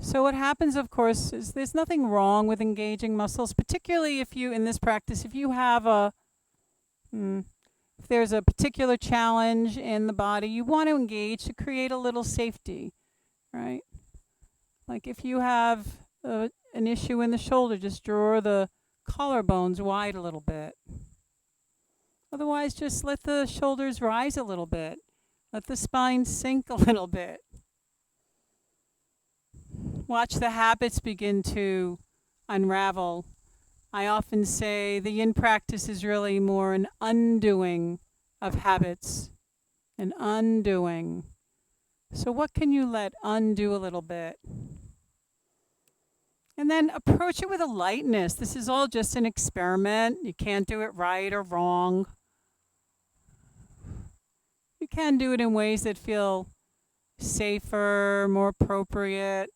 So what happens, of course, is there's nothing wrong with engaging muscles, particularly if you, in this practice, if you have if there's a particular challenge in the body, you want to engage to create a little safety, right? Like if you have an issue in the shoulder, just draw the collarbones wide a little bit. Otherwise, just let the shoulders rise a little bit. Let the spine sink a little bit. Watch the habits begin to unravel. I often say the yin practice is really more an undoing of habits. An undoing. So what can you let undo a little bit? And then approach it with a lightness. This is all just an experiment. You can't do it right or wrong. You can do it in ways that feel safer, more appropriate.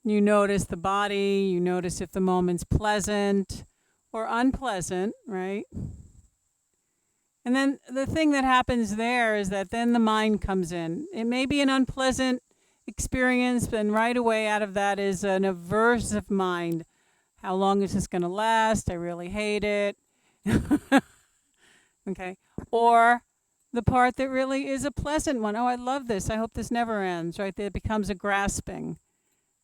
You notice the body, you notice if the moment's pleasant or unpleasant, right? And then the thing that happens there is that then the mind comes in. It may be an unpleasant experience, but right away out of that is an aversive mind. How long is this going to last? I really hate it. Okay. Or the part that really is a pleasant one. Oh, I love this. I hope this never ends, right? It becomes a grasping.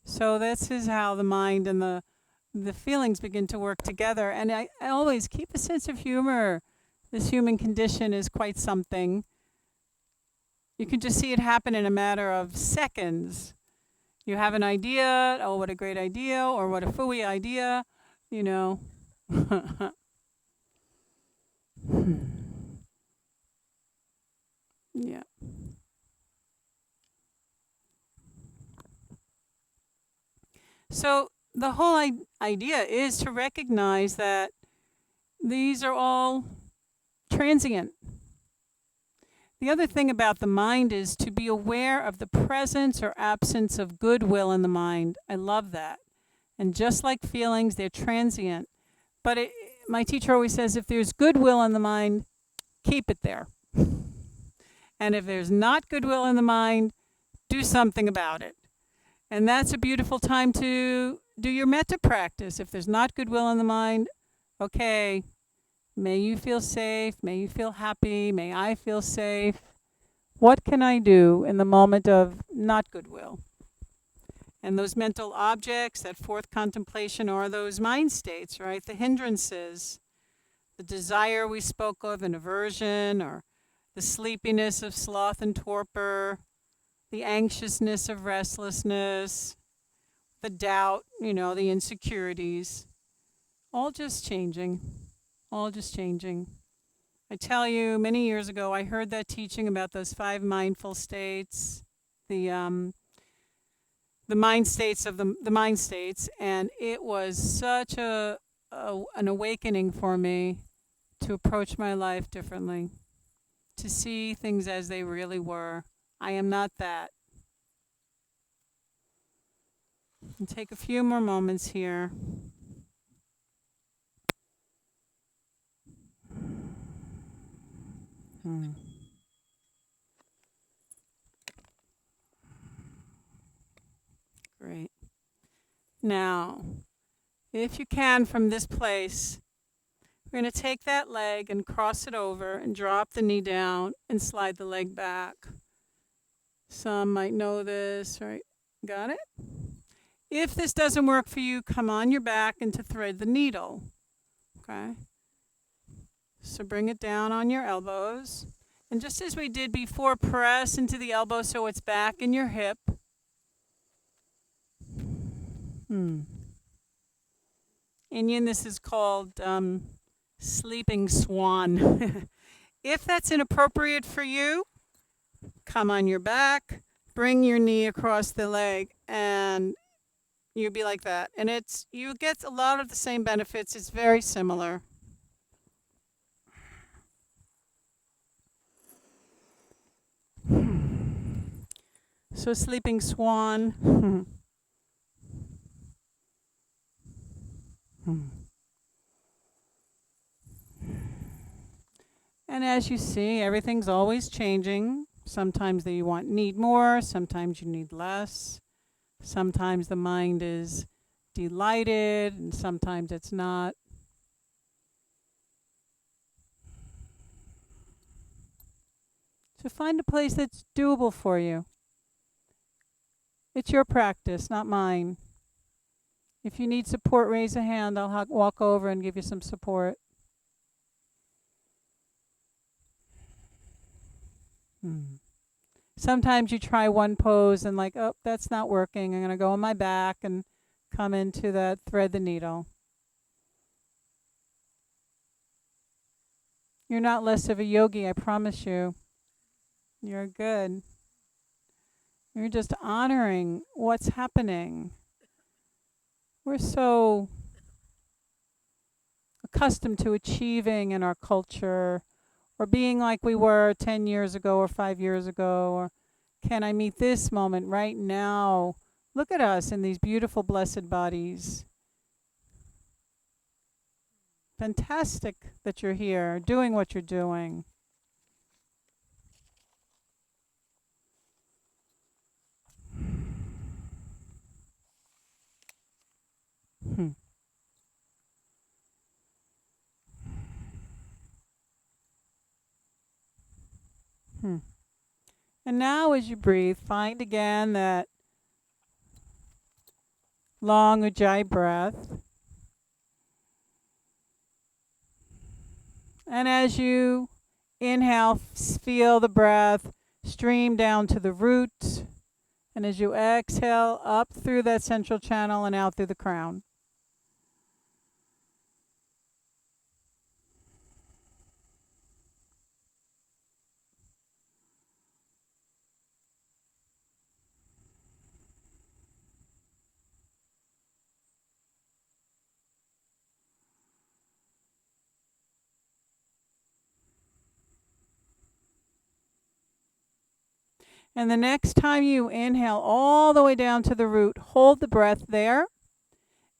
So this is how the mind and the feelings begin to work together. And I always keep a sense of humor. This human condition is quite something. You can just see it happen in a matter of seconds. You have an idea, oh, what a great idea, or what a phooey idea, you know. Yeah. So the whole idea is to recognize that these are all transient. The other thing about the mind is to be aware of the presence or absence of goodwill in the mind. I love that. And just like feelings, they're transient. But my teacher always says if there's goodwill in the mind, keep it there. And if there's not goodwill in the mind, do something about it. And that's a beautiful time to do your metta practice. If there's not goodwill in the mind, okay, may you feel safe, may you feel happy, may I feel safe. What can I do in the moment of not goodwill? And those mental objects, that fourth contemplation, are those mind states, right? The hindrances, the desire we spoke of, an aversion, or the sleepiness of sloth and torpor, the anxiousness of restlessness, the doubt, the insecurities, all just changing, all just changing. I tell you, many years ago, I heard that teaching about those 5 mindful states, the mind states of the mind states, and it was such an awakening for me to approach my life differently, to see things as they really were. I am not that. And take a few more moments here. Great. Now, if you can, from this place, we're going to take that leg and cross it over and drop the knee down and slide the leg back. Some might know this, right? Got it? If this doesn't work for you, come on your back and to thread the needle. Okay? So bring it down on your elbows. And just as we did before, press into the elbow so it's back in your hip. In Yin, this is called sleeping swan. If that's inappropriate for you, come on your back, bring your knee across the leg, and you'll be like that. And you get a lot of the same benefits. It's very similar. So sleeping swan. And as you see, everything's always changing. Sometimes you need more, sometimes you need less. Sometimes the mind is delighted, and sometimes it's not. So find a place that's doable for you. It's your practice, not mine. If you need support, raise a hand. I'll walk over and give you some support. Sometimes you try one pose and oh, that's not working. I'm going to go on my back and come into that thread the needle. You're not less of a yogi, I promise you. You're good. You're just honoring what's happening. We're so accustomed to achieving in our culture, or being like we were 10 years ago or 5 years ago, or can I meet this moment right now? Look at us in these beautiful blessed bodies. Fantastic that you're here, doing what you're doing. And now as you breathe, find again that long Ujjayi breath. And as you inhale, feel the breath stream down to the root And as you exhale, up through that central channel and out through the crown. And the next time you inhale all the way down to the root, hold the breath there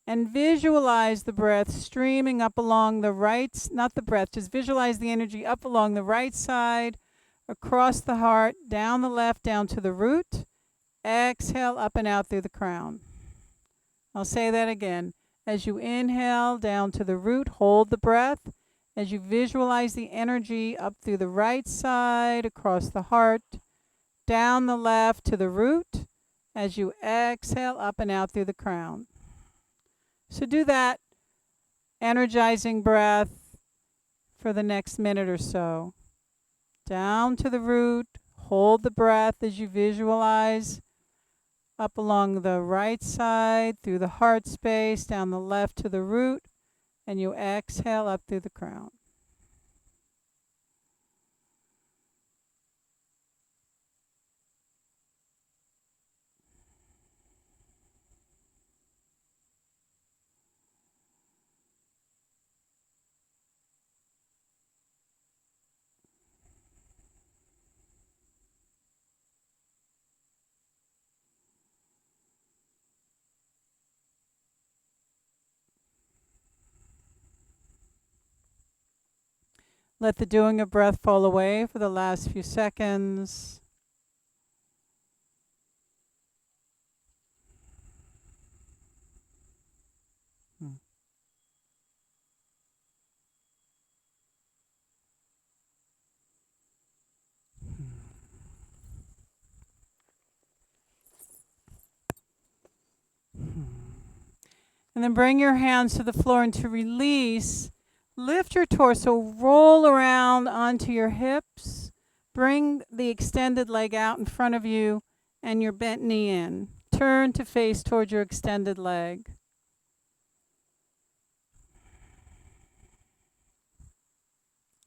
and visualize the breath streaming up along the right, not the breath, just visualize the energy up along the right side, across the heart, down the left, down to the root. Exhale up and out through the crown. I'll say that again. As you inhale down to the root, hold the breath. As you visualize the energy up through the right side, across the heart, down the left to the root, as you exhale up and out through the crown. So do that energizing breath for the next minute or so. Down to the root, hold the breath as you visualize up along the right side, through the heart space, down the left to the root, and you exhale up through the crown. Let the doing of breath fall away for the last few seconds. And then bring your hands to the floor, and to release, lift your torso, roll around onto your hips, bring the extended leg out in front of you and your bent knee in. Turn to face towards your extended leg.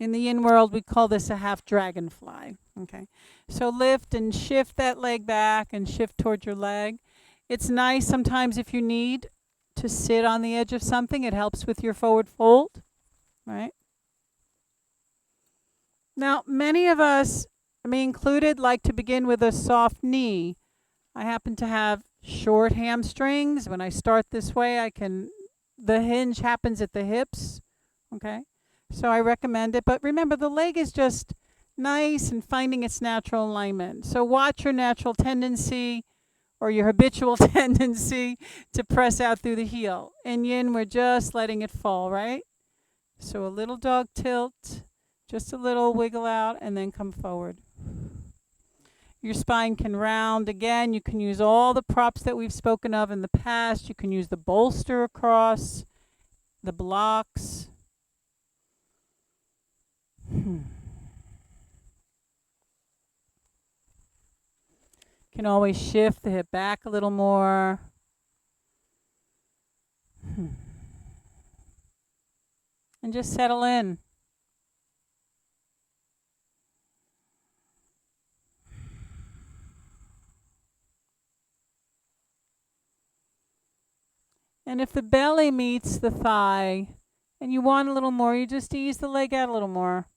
In the yin world, we call this a half dragonfly. Okay, so lift and shift that leg back and shift towards your leg. It's nice sometimes if you need to sit on the edge of something. It helps with your forward fold, right? Now, many of us, me included, like to begin with a soft knee. I happen to have short hamstrings. When I start this way, the hinge happens at the hips, okay? So I recommend it. But remember, the leg is just nice and finding its natural alignment. So watch your natural tendency or your habitual tendency to press out through the heel. In yin, we're just letting it fall, right? So a little dog tilt, just a little wiggle out, and then come forward. Your spine can round. Again, you can use all the props that we've spoken of in the past. You can use the bolster across, the blocks. Can always shift the hip back a little more. And just settle in. And if the belly meets the thigh and you want a little more, you just ease the leg out a little more.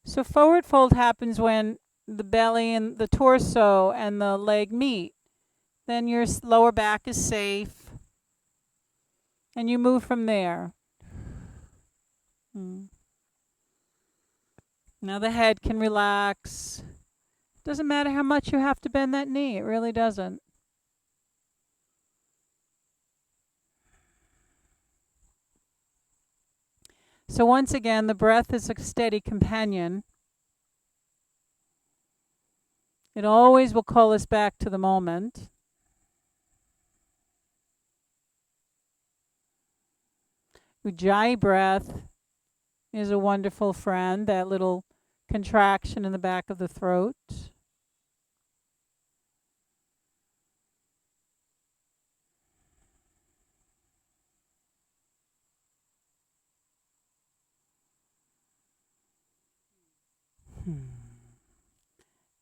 So forward fold happens when the belly and the torso and the leg meet. Then your lower back is safe. And you move from there. Now the head can relax. Doesn't matter how much you have to bend that knee. It really doesn't. So once again, the breath is a steady companion. It always will call us back to the moment. Ujjayi breath is a wonderful friend, that little contraction in the back of the throat.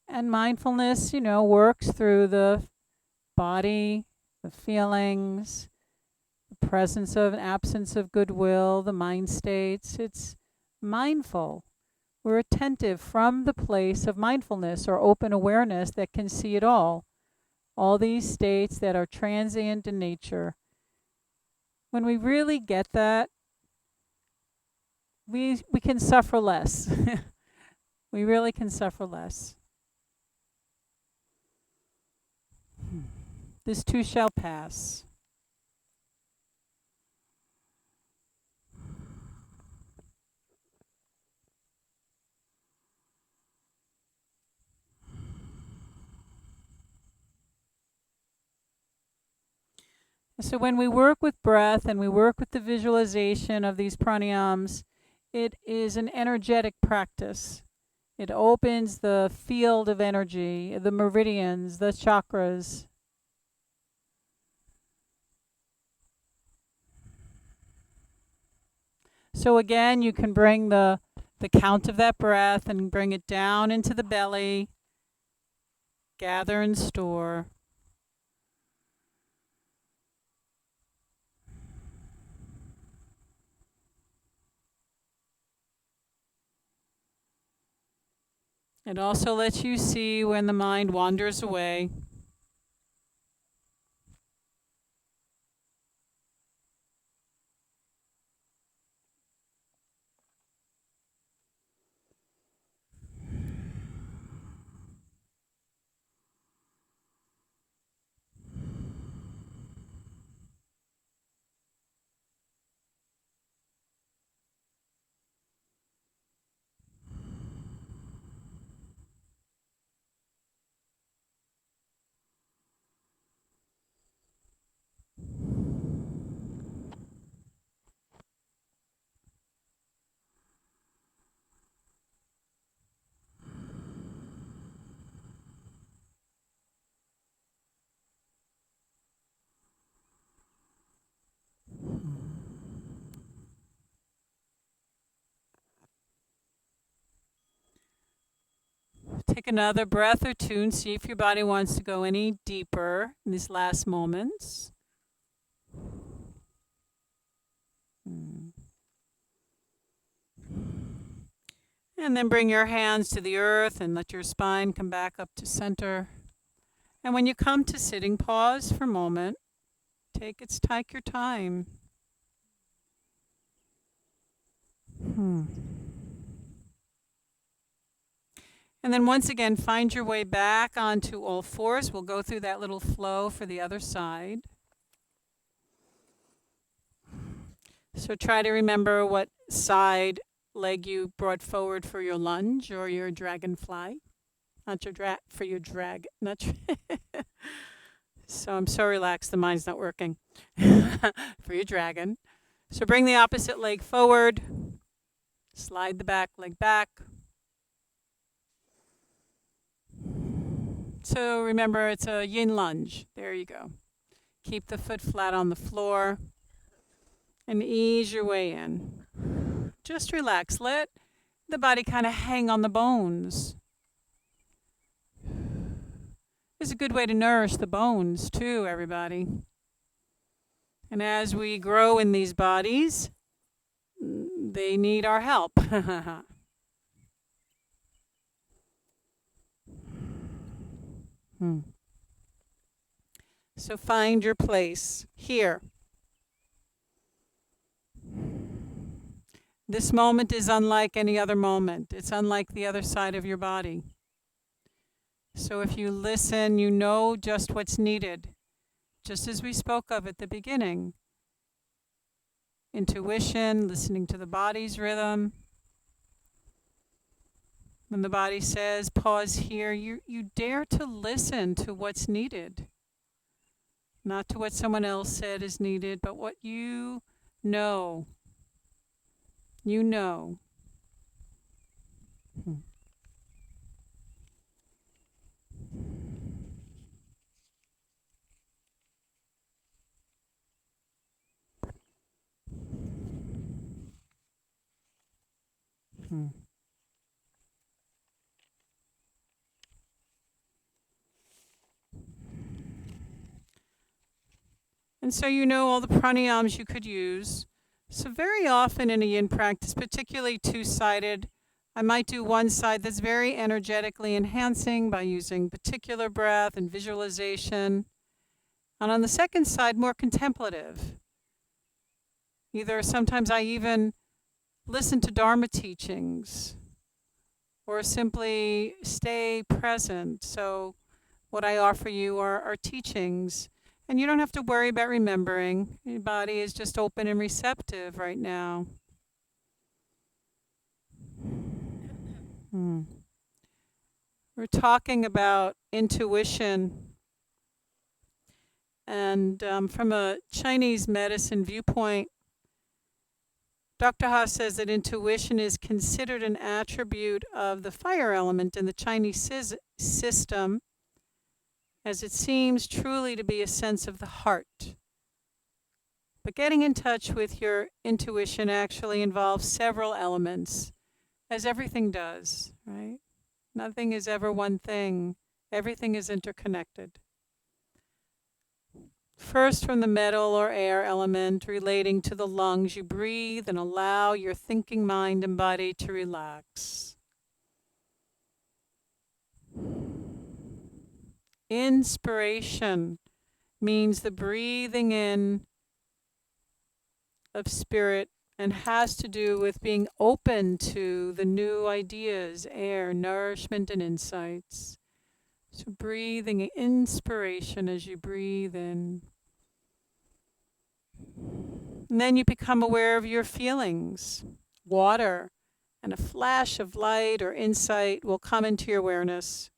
And mindfulness, works through the body, the feelings, the presence of and absence of goodwill, the mind states. It's mindful. We're attentive from the place of mindfulness or open awareness that can see it all these states that are transient in nature. When we really get that, we can suffer less. We really can suffer less. This too shall pass. So when we work with breath and we work with the visualization of these pranayams, it is an energetic practice. It opens the field of energy, the meridians, the chakras. So again, you can bring the count of that breath and bring it down into the belly, gather and store. It also lets you see when the mind wanders away. Take another breath or two and see if your body wants to go any deeper in these last moments. And then bring your hands to the earth and let your spine come back up to center. And when you come to sitting, pause for a moment. Take your time. And then once again, find your way back onto all fours. We'll go through that little flow for the other side. So try to remember what side leg you brought forward for your lunge or your dragonfly. Not your for your drag. So I'm so relaxed, the mind's not working. For your dragon. So bring the opposite leg forward. Slide the back leg back. So remember, it's a yin lunge. There you go. Keep the foot flat on the floor and ease your way in. Just relax. Let the body kind of hang on the bones. It's a good way to nourish the bones too, everybody. And as we grow in these bodies, they need our help. So find your place here. This moment is unlike any other moment. It's unlike the other side of your body. So if you listen, you know just what's needed. Just as we spoke of at the beginning. Intuition, listening to the body's rhythm. When the body says, pause here, you dare to listen to what's needed. Not to what someone else said is needed, but what you know. You know. And so you know all the pranayams you could use. So very often in a yin practice, particularly two-sided, I might do one side that's very energetically enhancing by using particular breath and visualization. And on the second side, more contemplative. Either sometimes I even listen to dharma teachings or simply stay present. So what I offer you are teachings. And you don't have to worry about remembering. Your body is just open and receptive right now. We're talking about intuition. And from a Chinese medicine viewpoint, Dr. Haas says that intuition is considered an attribute of the fire element in the Chinese system, as it seems truly to be a sense of the heart. But getting in touch with your intuition actually involves several elements, as everything does, right? Nothing is ever one thing. Everything is interconnected. First, from the metal or air element relating to the lungs, you breathe and allow your thinking mind and body to relax. Inspiration means the breathing in of spirit and has to do with being open to the new ideas, air, nourishment, and insights. So breathing inspiration as you breathe in. And then you become aware of your feelings. Water and a flash of light or insight will come into your awareness.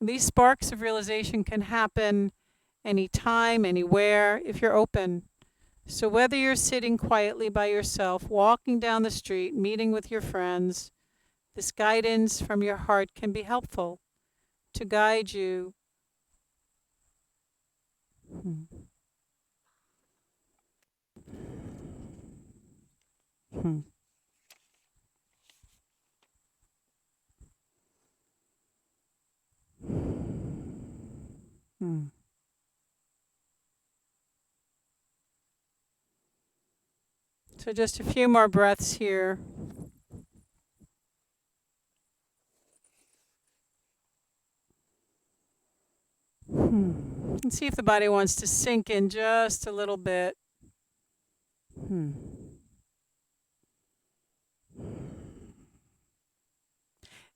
These sparks of realization can happen anytime, anywhere, if you're open. So whether you're sitting quietly by yourself, walking down the street, meeting with your friends, this guidance from your heart can be helpful to guide you. So just a few more breaths here. And see if the body wants to sink in just a little bit. And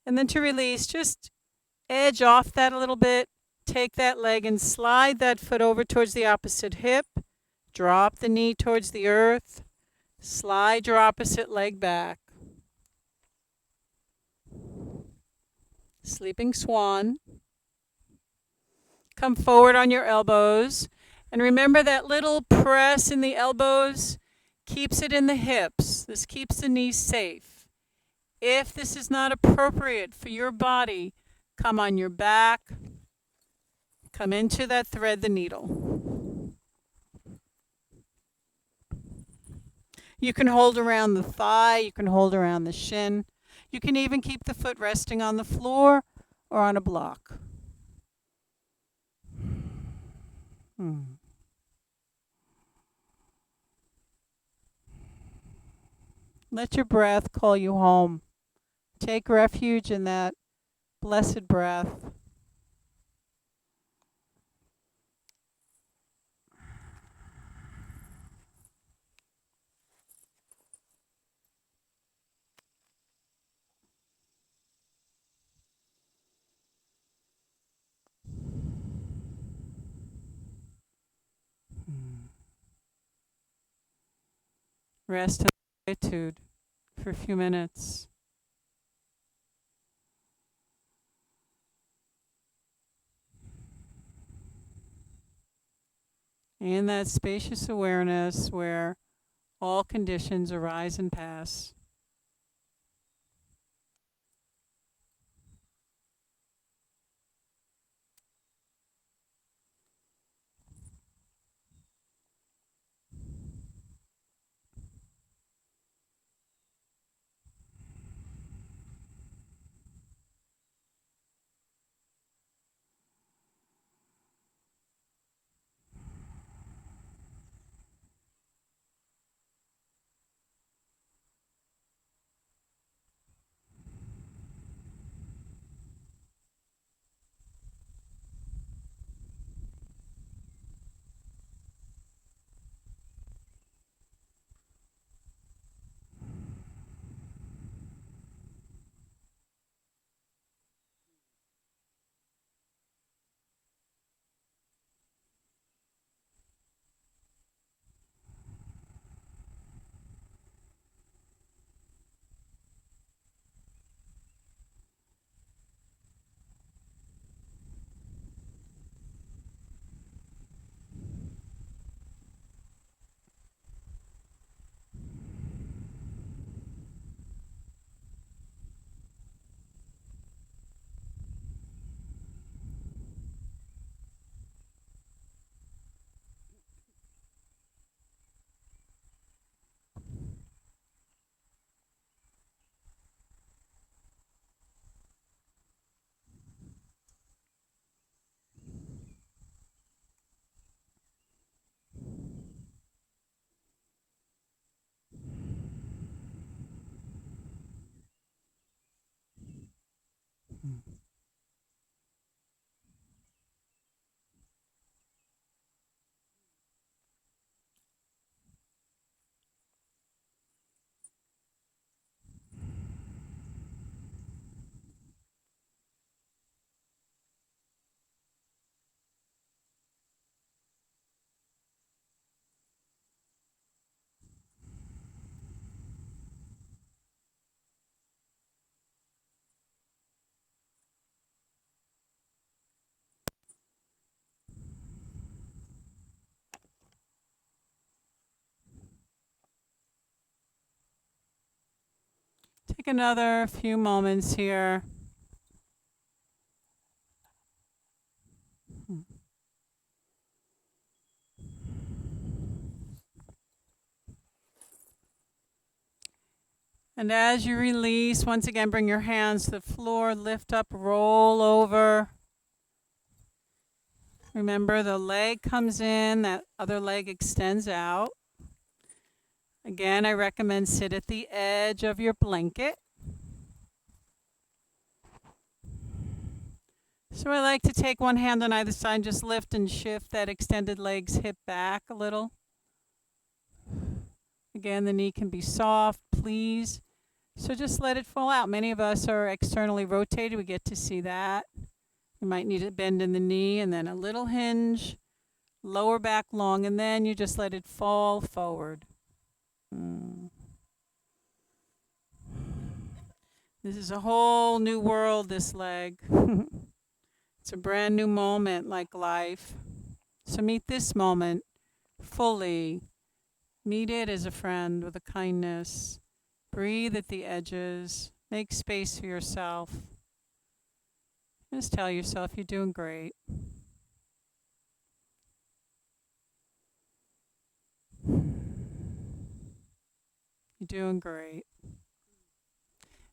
then to release, just edge off that a little bit. Take that leg and slide that foot over towards the opposite hip. Drop the knee towards the earth. Slide your opposite leg back. Sleeping Swan. Come forward on your elbows. And remember that little press in the elbows keeps it in the hips. This keeps the knees safe. If this is not appropriate for your body, come on your back. Come into that thread the needle. You can hold around the thigh. You can hold around the shin. You can even keep the foot resting on the floor or on a block. Let your breath call you home. Take refuge in that blessed breath. Rest in quietude for a few minutes. In that spacious awareness where all conditions arise and pass. Take another few moments here. And as you release, once again, bring your hands to the floor, lift up, roll over. Remember, the leg comes in, that other leg extends out. Again, I recommend sit at the edge of your blanket. So I like to take one hand on either side, just lift and shift that extended leg's hip back a little. Again, the knee can be soft, please. So just let it fall out. Many of us are externally rotated. We get to see that. You might need a bend in the knee and then a little hinge, lower back long, and then you just let it fall forward. This is a whole new world, this leg. It's a brand new moment like life. So meet this moment fully. Meet it as a friend with a kindness. Breathe at the edges. Make space for yourself. Just tell yourself you're doing great. You're doing great.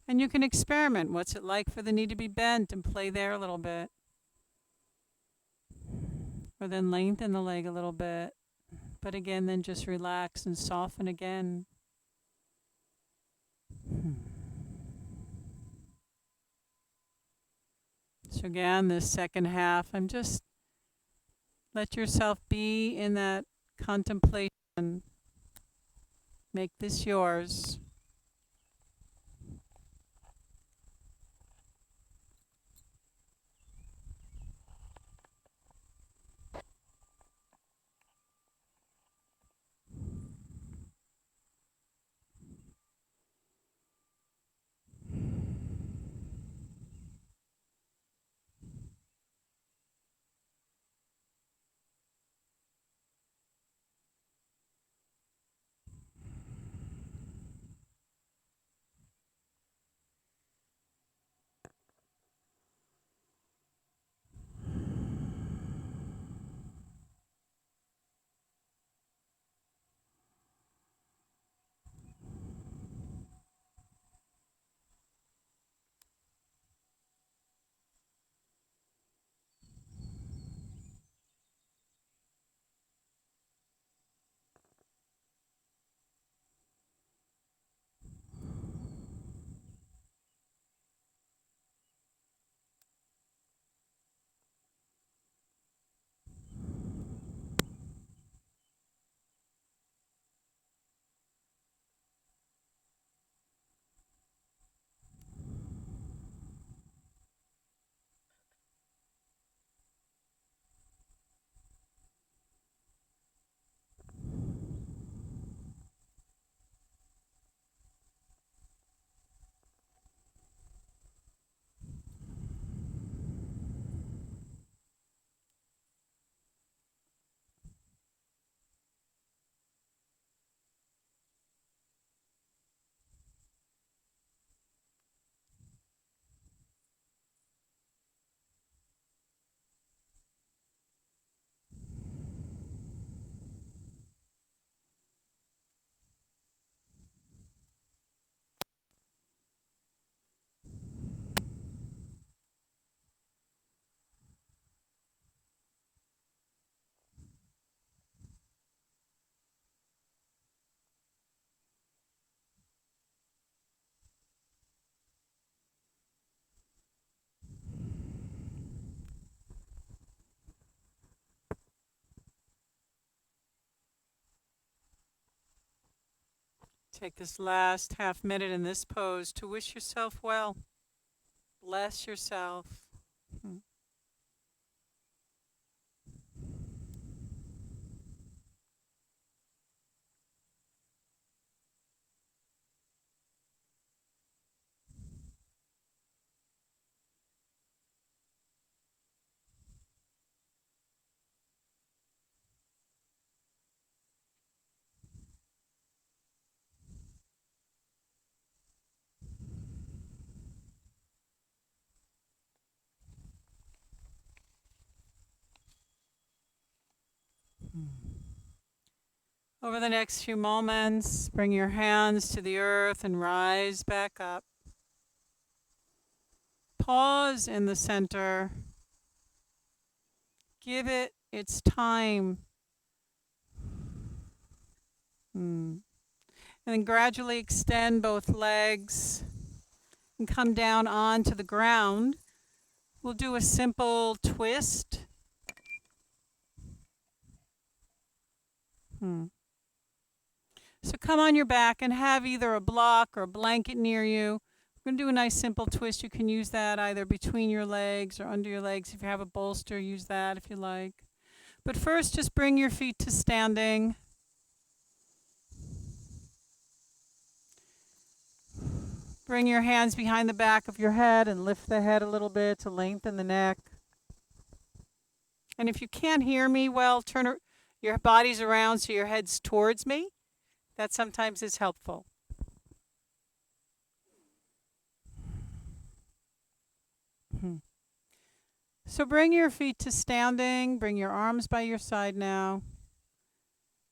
And you can experiment. What's it like for the knee to be bent and play there a little bit? Or then lengthen the leg a little bit. But again, then just relax and soften again. So again, this second half, let yourself be in that contemplation. Make this yours. Take this last half minute in this pose to wish yourself well. Bless yourself. Over the next few moments, bring your hands to the earth and rise back up. Pause in the center. Give it its time. And then gradually extend both legs and come down onto the ground. We'll do a simple twist. So come on your back and have either a block or a blanket near you. We're going to do a nice simple twist. You can use that either between your legs or under your legs. If you have a bolster, use that if you like. But first, just bring your feet to standing. Bring your hands behind the back of your head and lift the head a little bit to lengthen the neck. And if you can't hear me well, turn your body's around so your head's towards me. That sometimes is helpful. So bring your feet to standing. Bring your arms by your side now.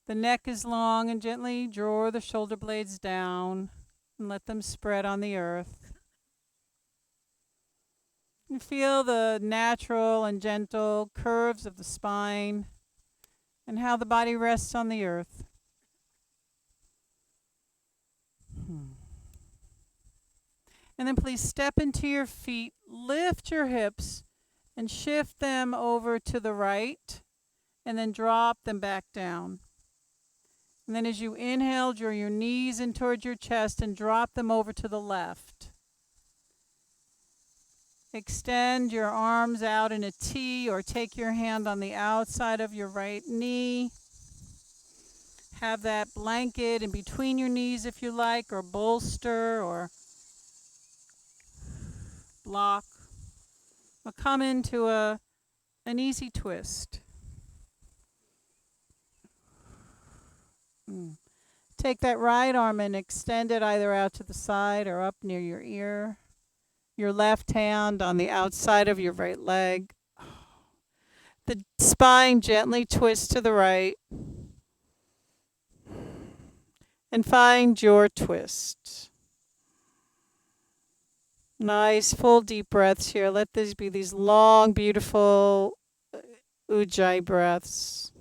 The neck is long and gently draw the shoulder blades down and let them spread on the earth. And feel the natural and gentle curves of the spine and how the body rests on the earth. And then please step into your feet, lift your hips, and shift them over to the right, and then drop them back down. And then as you inhale, draw your knees in towards your chest and drop them over to the left. Extend your arms out in a T or take your hand on the outside of your right knee. Have that blanket in between your knees if you like, or bolster or block. We'll come into an easy twist. Take that right arm and extend it either out to the side or up near your ear. Your left hand on the outside of your right leg. The spine gently twists to the right. And find your twist. Nice, full deep breaths here. Let these be these long, beautiful Ujjayi breaths.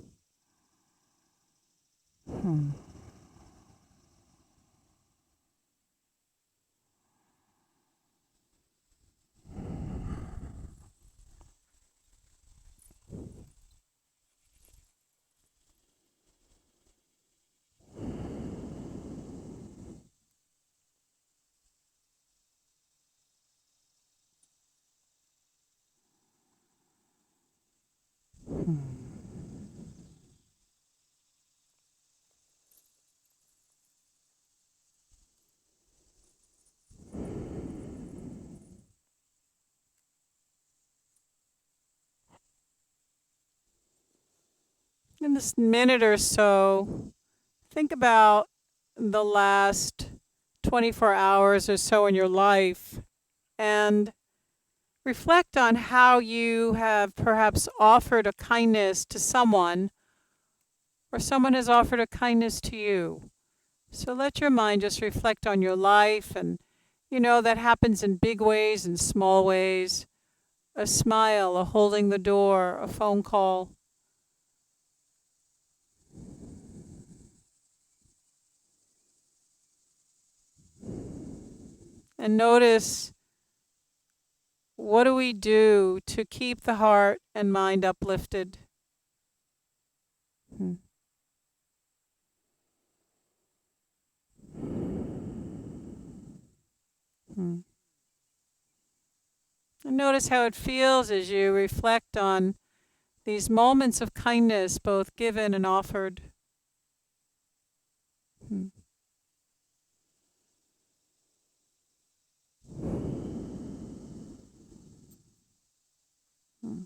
In this minute or so, think about the last 24 hours or so in your life and reflect on how you have perhaps offered a kindness to someone or someone has offered a kindness to you. So let your mind just reflect on your life, and that happens in big ways and small ways. A smile, a holding the door, a phone call. And notice, what do we do to keep the heart and mind uplifted? Hmm. And notice how it feels as you reflect on these moments of kindness, both given and offered. Hmm. Hmm.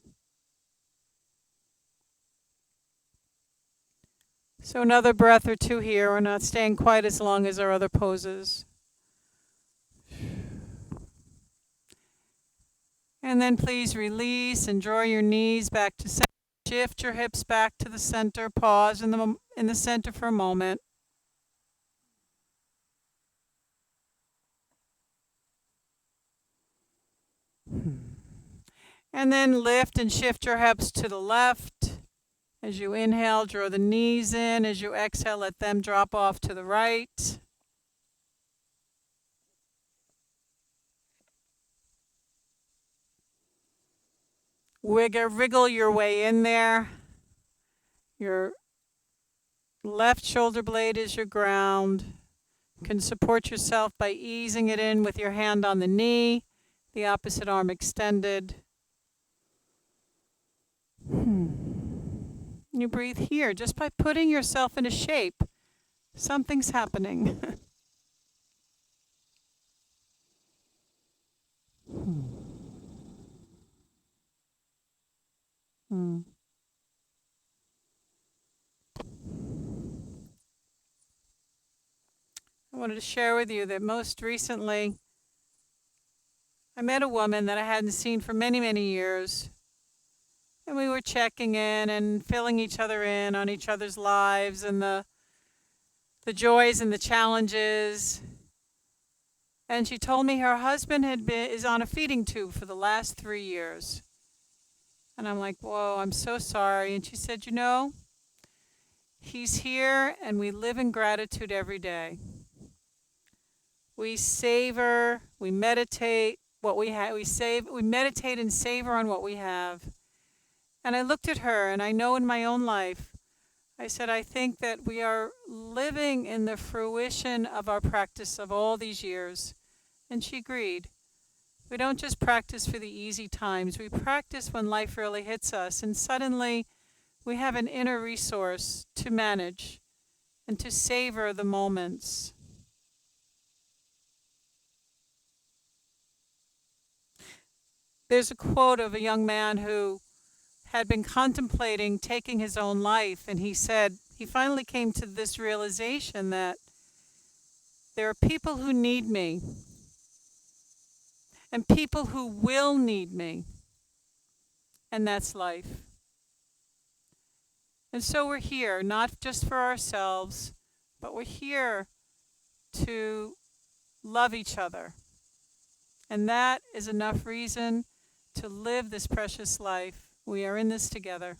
So another breath or two here. We're not staying quite as long as our other poses. And then please release and draw your knees back to center. Shift your hips back to the center. Pause in the center for a moment. And then lift and shift your hips to the left. As you inhale, draw the knees in. As you exhale, let them drop off to the right. Wriggle your way in there. Your left shoulder blade is your ground. You can support yourself by easing it in with your hand on the knee, the opposite arm extended. You breathe here just by putting yourself in a shape. Something's happening. Hmm. I wanted to share with you that most recently I met a woman that I hadn't seen for many, many years. And we were checking in and filling each other in on each other's lives and the joys and the challenges. And she told me her husband is on a feeding tube for the last 3 years. And I'm like, whoa, I'm so sorry. And she said, he's here and we live in gratitude every day. We savor, we meditate what we have, we meditate and savor on what we have. And I looked at her and I know in my own life, I said, I think that we are living in the fruition of our practice of all these years. And she agreed. We don't just practice for the easy times. We practice when life really hits us. And suddenly we have an inner resource to manage and to savor the moments. There's a quote of a young man who had been contemplating taking his own life. And he said he finally came to this realization that there are people who need me and people who will need me. And that's life. And so we're here, not just for ourselves, but we're here to love each other. And that is enough reason to live this precious life. We are in this together.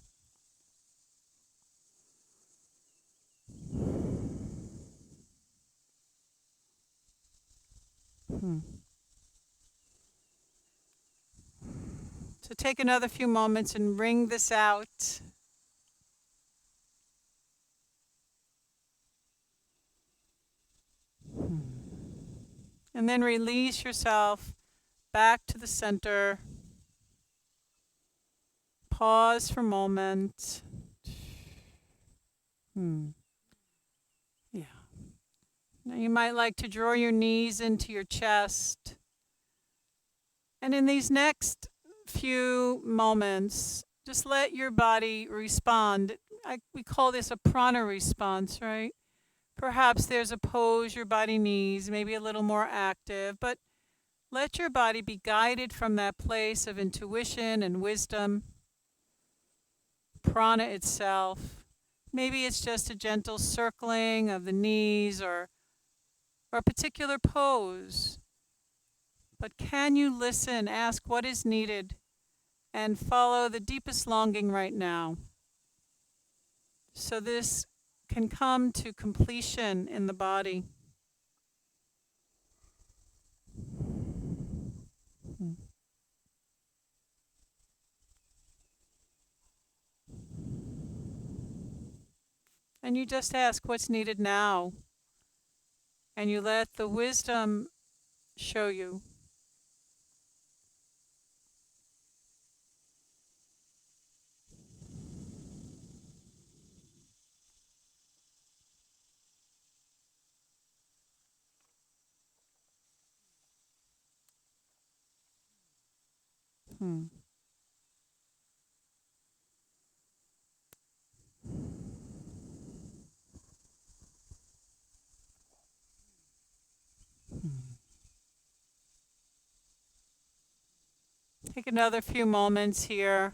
So take another few moments and ring this out. And then release yourself back to the center. Pause for a moment. Yeah. Now you might like to draw your knees into your chest. And in these next few moments, just let your body respond. We call this a prana response, right? Perhaps there's a pose your body needs, maybe a little more active, but let your body be guided from that place of intuition and wisdom, prana itself. Maybe it's just a gentle circling of the knees or a particular pose. But can you listen, ask what is needed, and follow the deepest longing right now? So this can come to completion in the body. And you just ask what's needed now. And you let the wisdom show you. Hmm. Take another few moments here.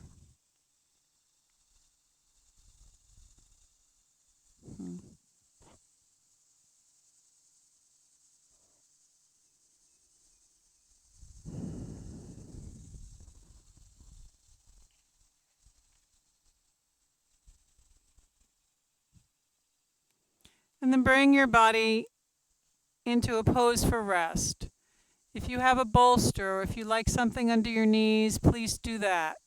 Hmm. And then bring your body into a pose for rest. If you have a bolster or if you like something under your knees, please do that.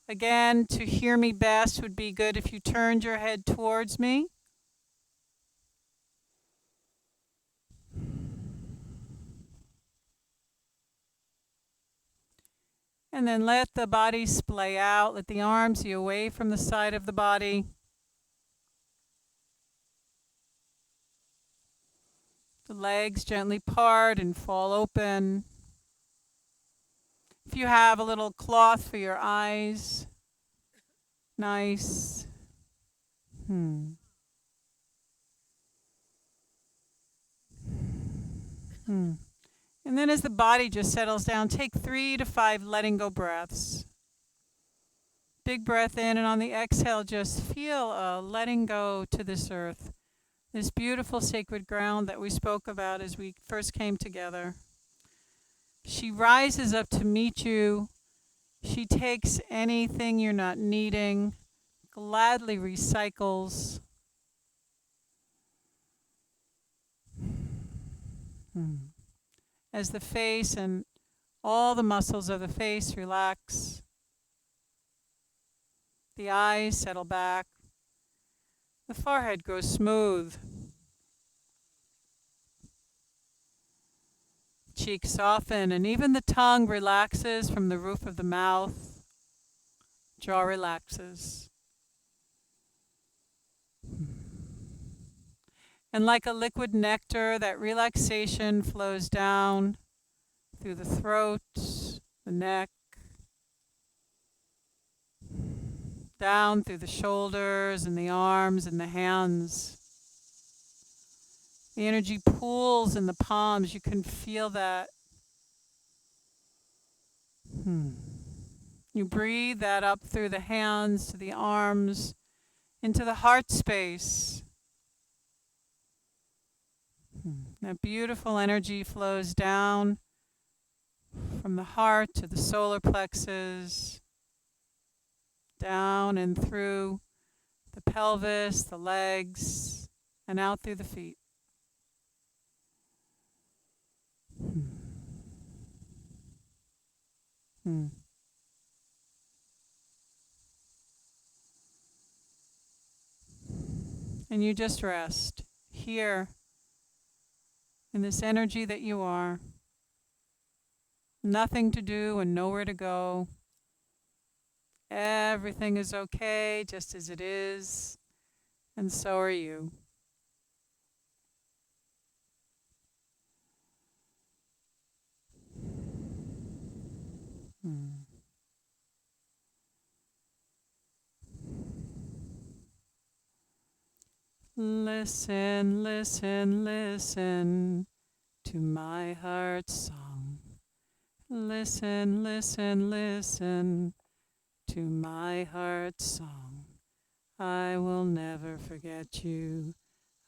Again, to hear me best would be good if you turned your head towards me. And then let the body splay out. Let the arms be away from the side of the body. The legs gently part and fall open. If you have a little cloth for your eyes, nice. Hmm. Hmm. And then as the body just settles down, take 3 to 5 letting go breaths. Big breath in, and on the exhale, just feel a letting go to this earth, this beautiful sacred ground that we spoke about as we first came together. She rises up to meet you. She takes anything you're not needing, gladly recycles. As the face and all the muscles of the face relax, the eyes settle back, the forehead grows smooth, cheeks soften, and even the tongue relaxes from the roof of the mouth, jaw relaxes. And like a liquid nectar, that relaxation flows down through the throat, the neck, down through the shoulders and the arms and the hands. The energy pools in the palms. You can feel that. You breathe that up through the hands to the arms, into the heart space. That beautiful energy flows down from the heart to the solar plexus, down and through the pelvis, the legs, and out through the feet. And you just rest here in this energy that you are. Nothing to do and nowhere to go. Everything is okay just as it is, and so are you. Listen, listen, listen to my heart's song. Listen, listen, listen to my heart's song. I will never forget you.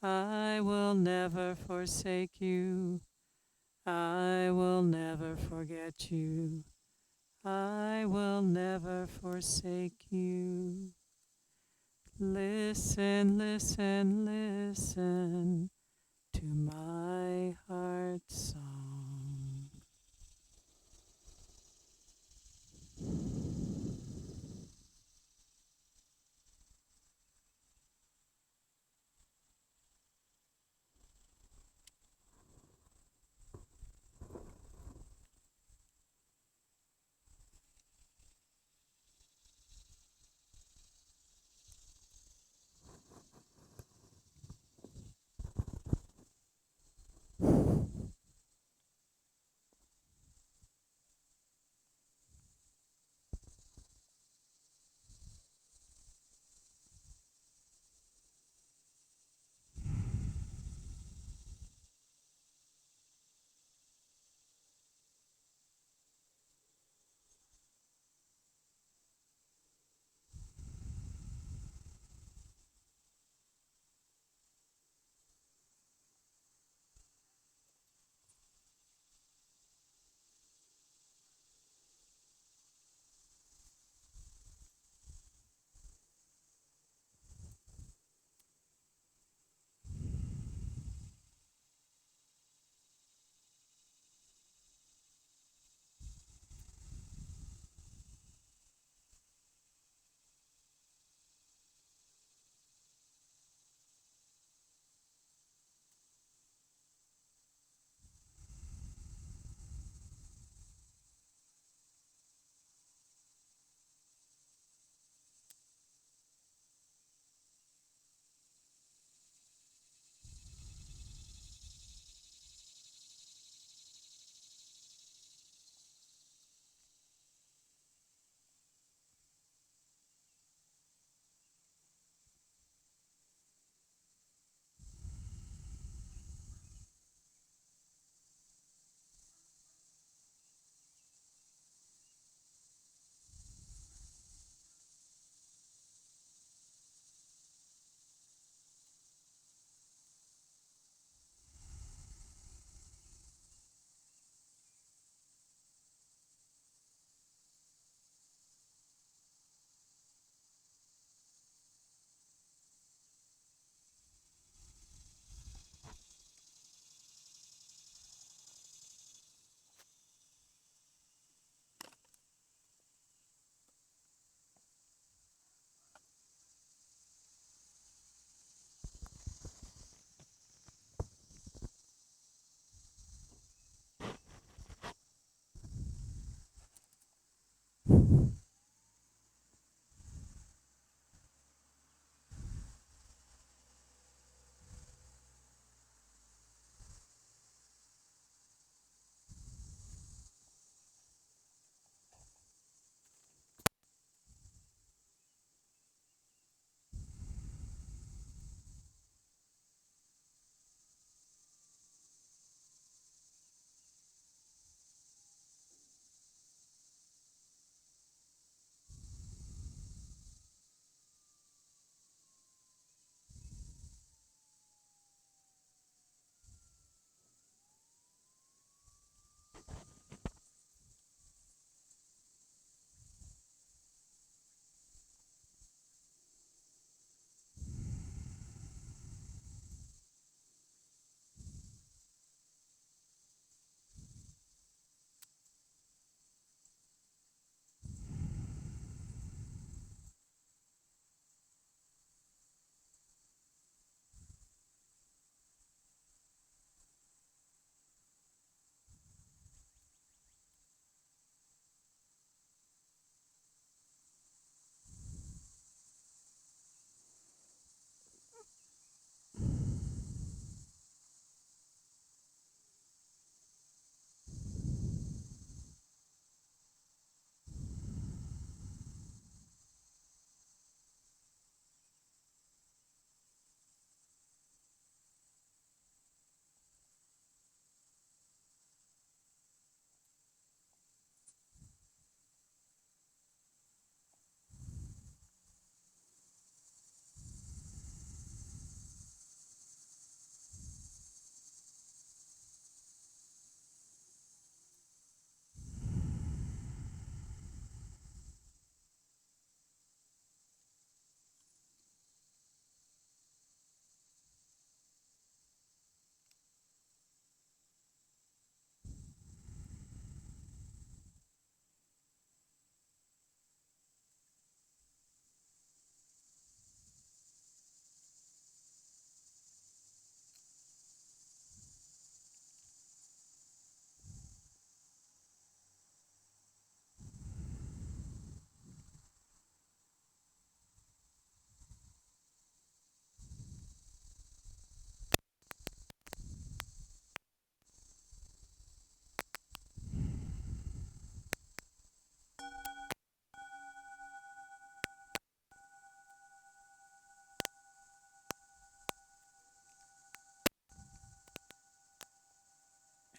I will never forsake you. I will never forget you. I will never forsake you. Listen, listen, listen to my heart's song.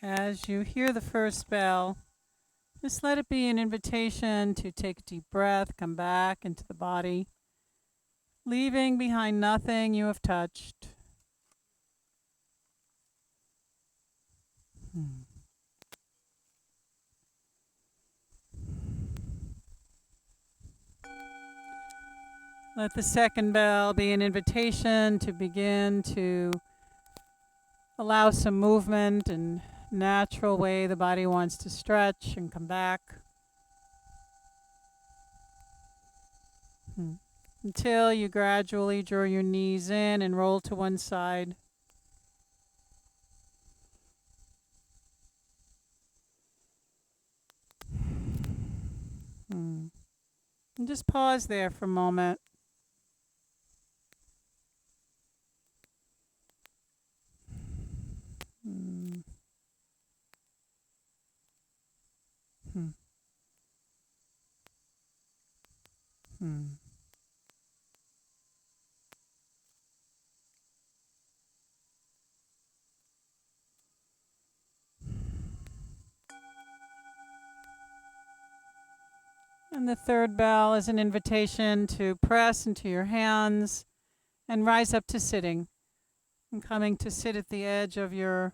As you hear the first bell, just let it be an invitation to take a deep breath, come back into the body, leaving behind nothing you have touched. Let the second bell be an invitation to begin to allow some movement and natural way the body wants to stretch and come back. Until you gradually draw your knees in and roll to one side. And just pause there for a moment. Hmm. Hmm. And the third bell is an invitation to press into your hands and rise up to sitting. And coming to sit at the edge of your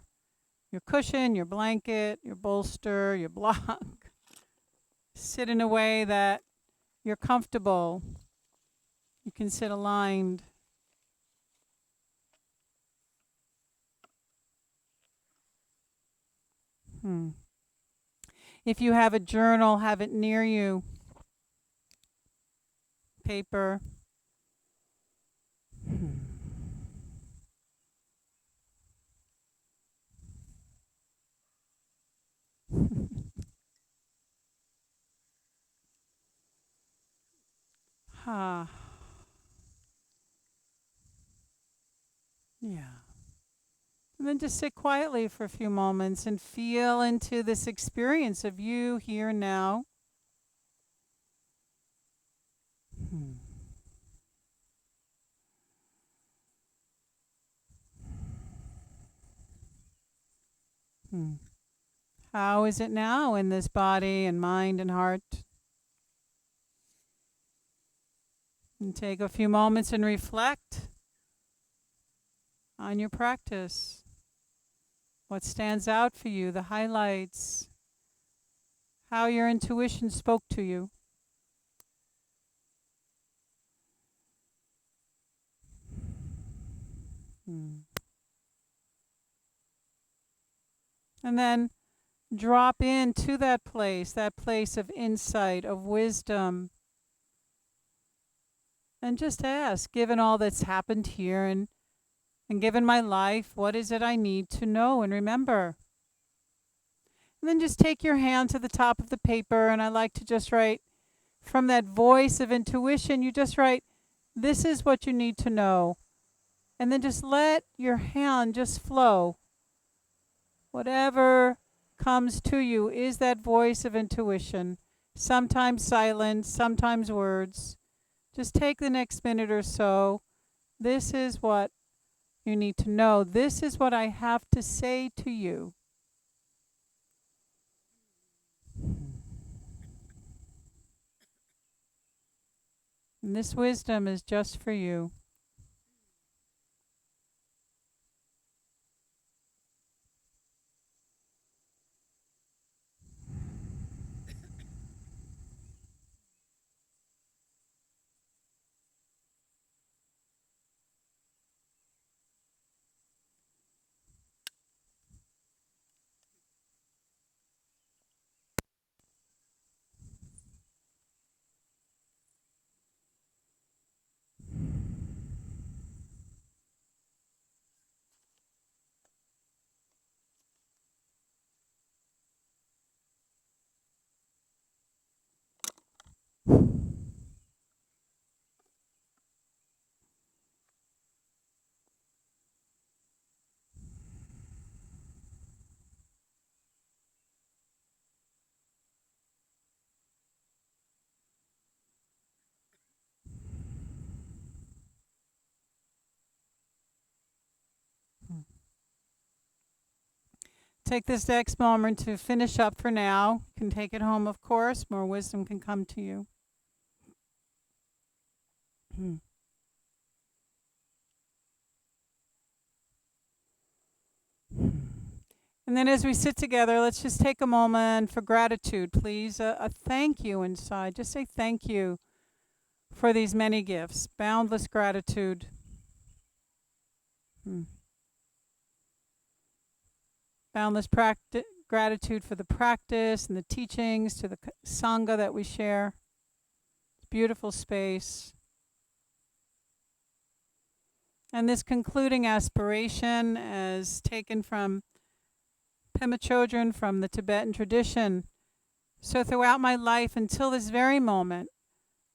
cushion, your blanket, your bolster, your block. Sit in a way that you're comfortable. You can sit aligned. If you have a journal, have it near you. Paper. Ah, yeah. And then just sit quietly for a few moments and feel into this experience of you here now. Hmm. Hmm. How is it now in this body and mind and heart? And take a few moments and reflect on your practice. What stands out for you, the highlights, how your intuition spoke to you. Hmm. And then drop into that place of insight, of wisdom, and just ask, given all that's happened here and given my life, what is it I need to know and remember? And then just take your hand to the top of the paper, and I like to just write from that voice of intuition, you just write, this is what you need to know. And then just let your hand just flow. Whatever comes to you is that voice of intuition. Sometimes silence, sometimes words. Just take the next minute or so. This is what you need to know. This is what I have to say to you. And this wisdom is just for you. Take this next moment to finish up for now. You can take it home, of course. More wisdom can come to you. And then as we sit together, let's just take a moment for gratitude, please. A thank you inside. Just say thank you for these many gifts. Boundless gratitude. Hmm. Boundless gratitude for the practice and the teachings, to the Sangha that we share. Beautiful space. And this concluding aspiration, as taken from Pema Chodron, from the Tibetan tradition. So throughout my life until this very moment,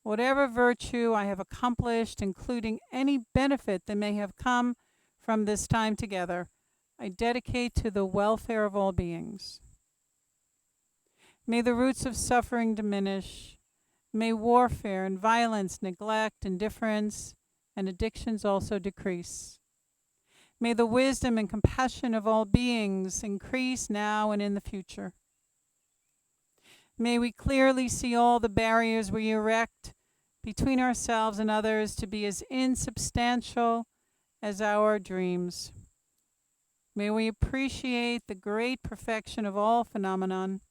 whatever virtue I have accomplished, including any benefit that may have come from this time together, I dedicate to the welfare of all beings. May the roots of suffering diminish. May warfare and violence, neglect, indifference, and addictions also decrease. May the wisdom and compassion of all beings increase now and in the future. May we clearly see all the barriers we erect between ourselves and others to be as insubstantial as our dreams. May we appreciate the great perfection of all phenomenon.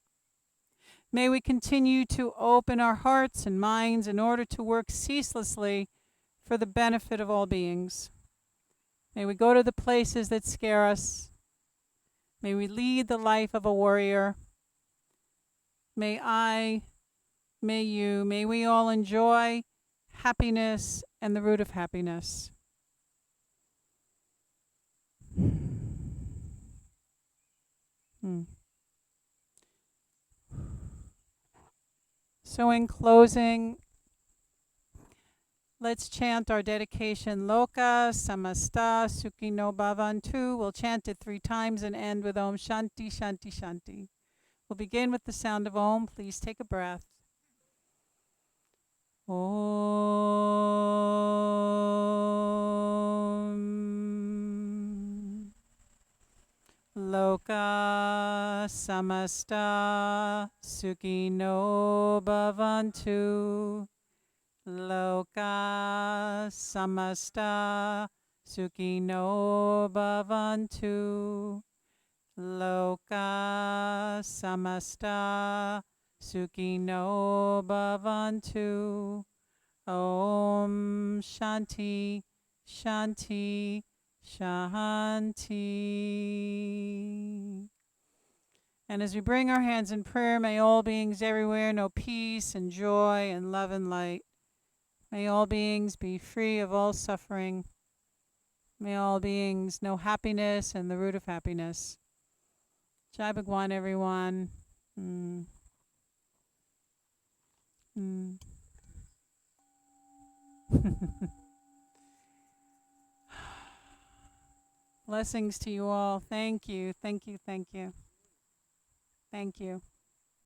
May we continue to open our hearts and minds in order to work ceaselessly for the benefit of all beings. May we go to the places that scare us. May we lead the life of a warrior. May I, may you, may we all enjoy happiness and the root of happiness. So in closing, Let's chant our dedication. Loka samasta sukhino bhavantu. We'll chant it 3 times and end with Om Shanti Shanti Shanti. We'll begin with the sound of Om. Please take a breath. Om. Loka samasta sukhino bhavantu. Loka samasta sukhino bhavantu. Loka samasta sukhino bhavantu. Om Shanti Shanti Shanti. And as we bring our hands in prayer, may all beings everywhere know peace and joy and love and light. May all beings be free of all suffering. May all beings know happiness and the root of happiness. Jai Bhagwan, everyone. Mm. Mm. Blessings to you all. Thank you, thank you, thank you. Thank you.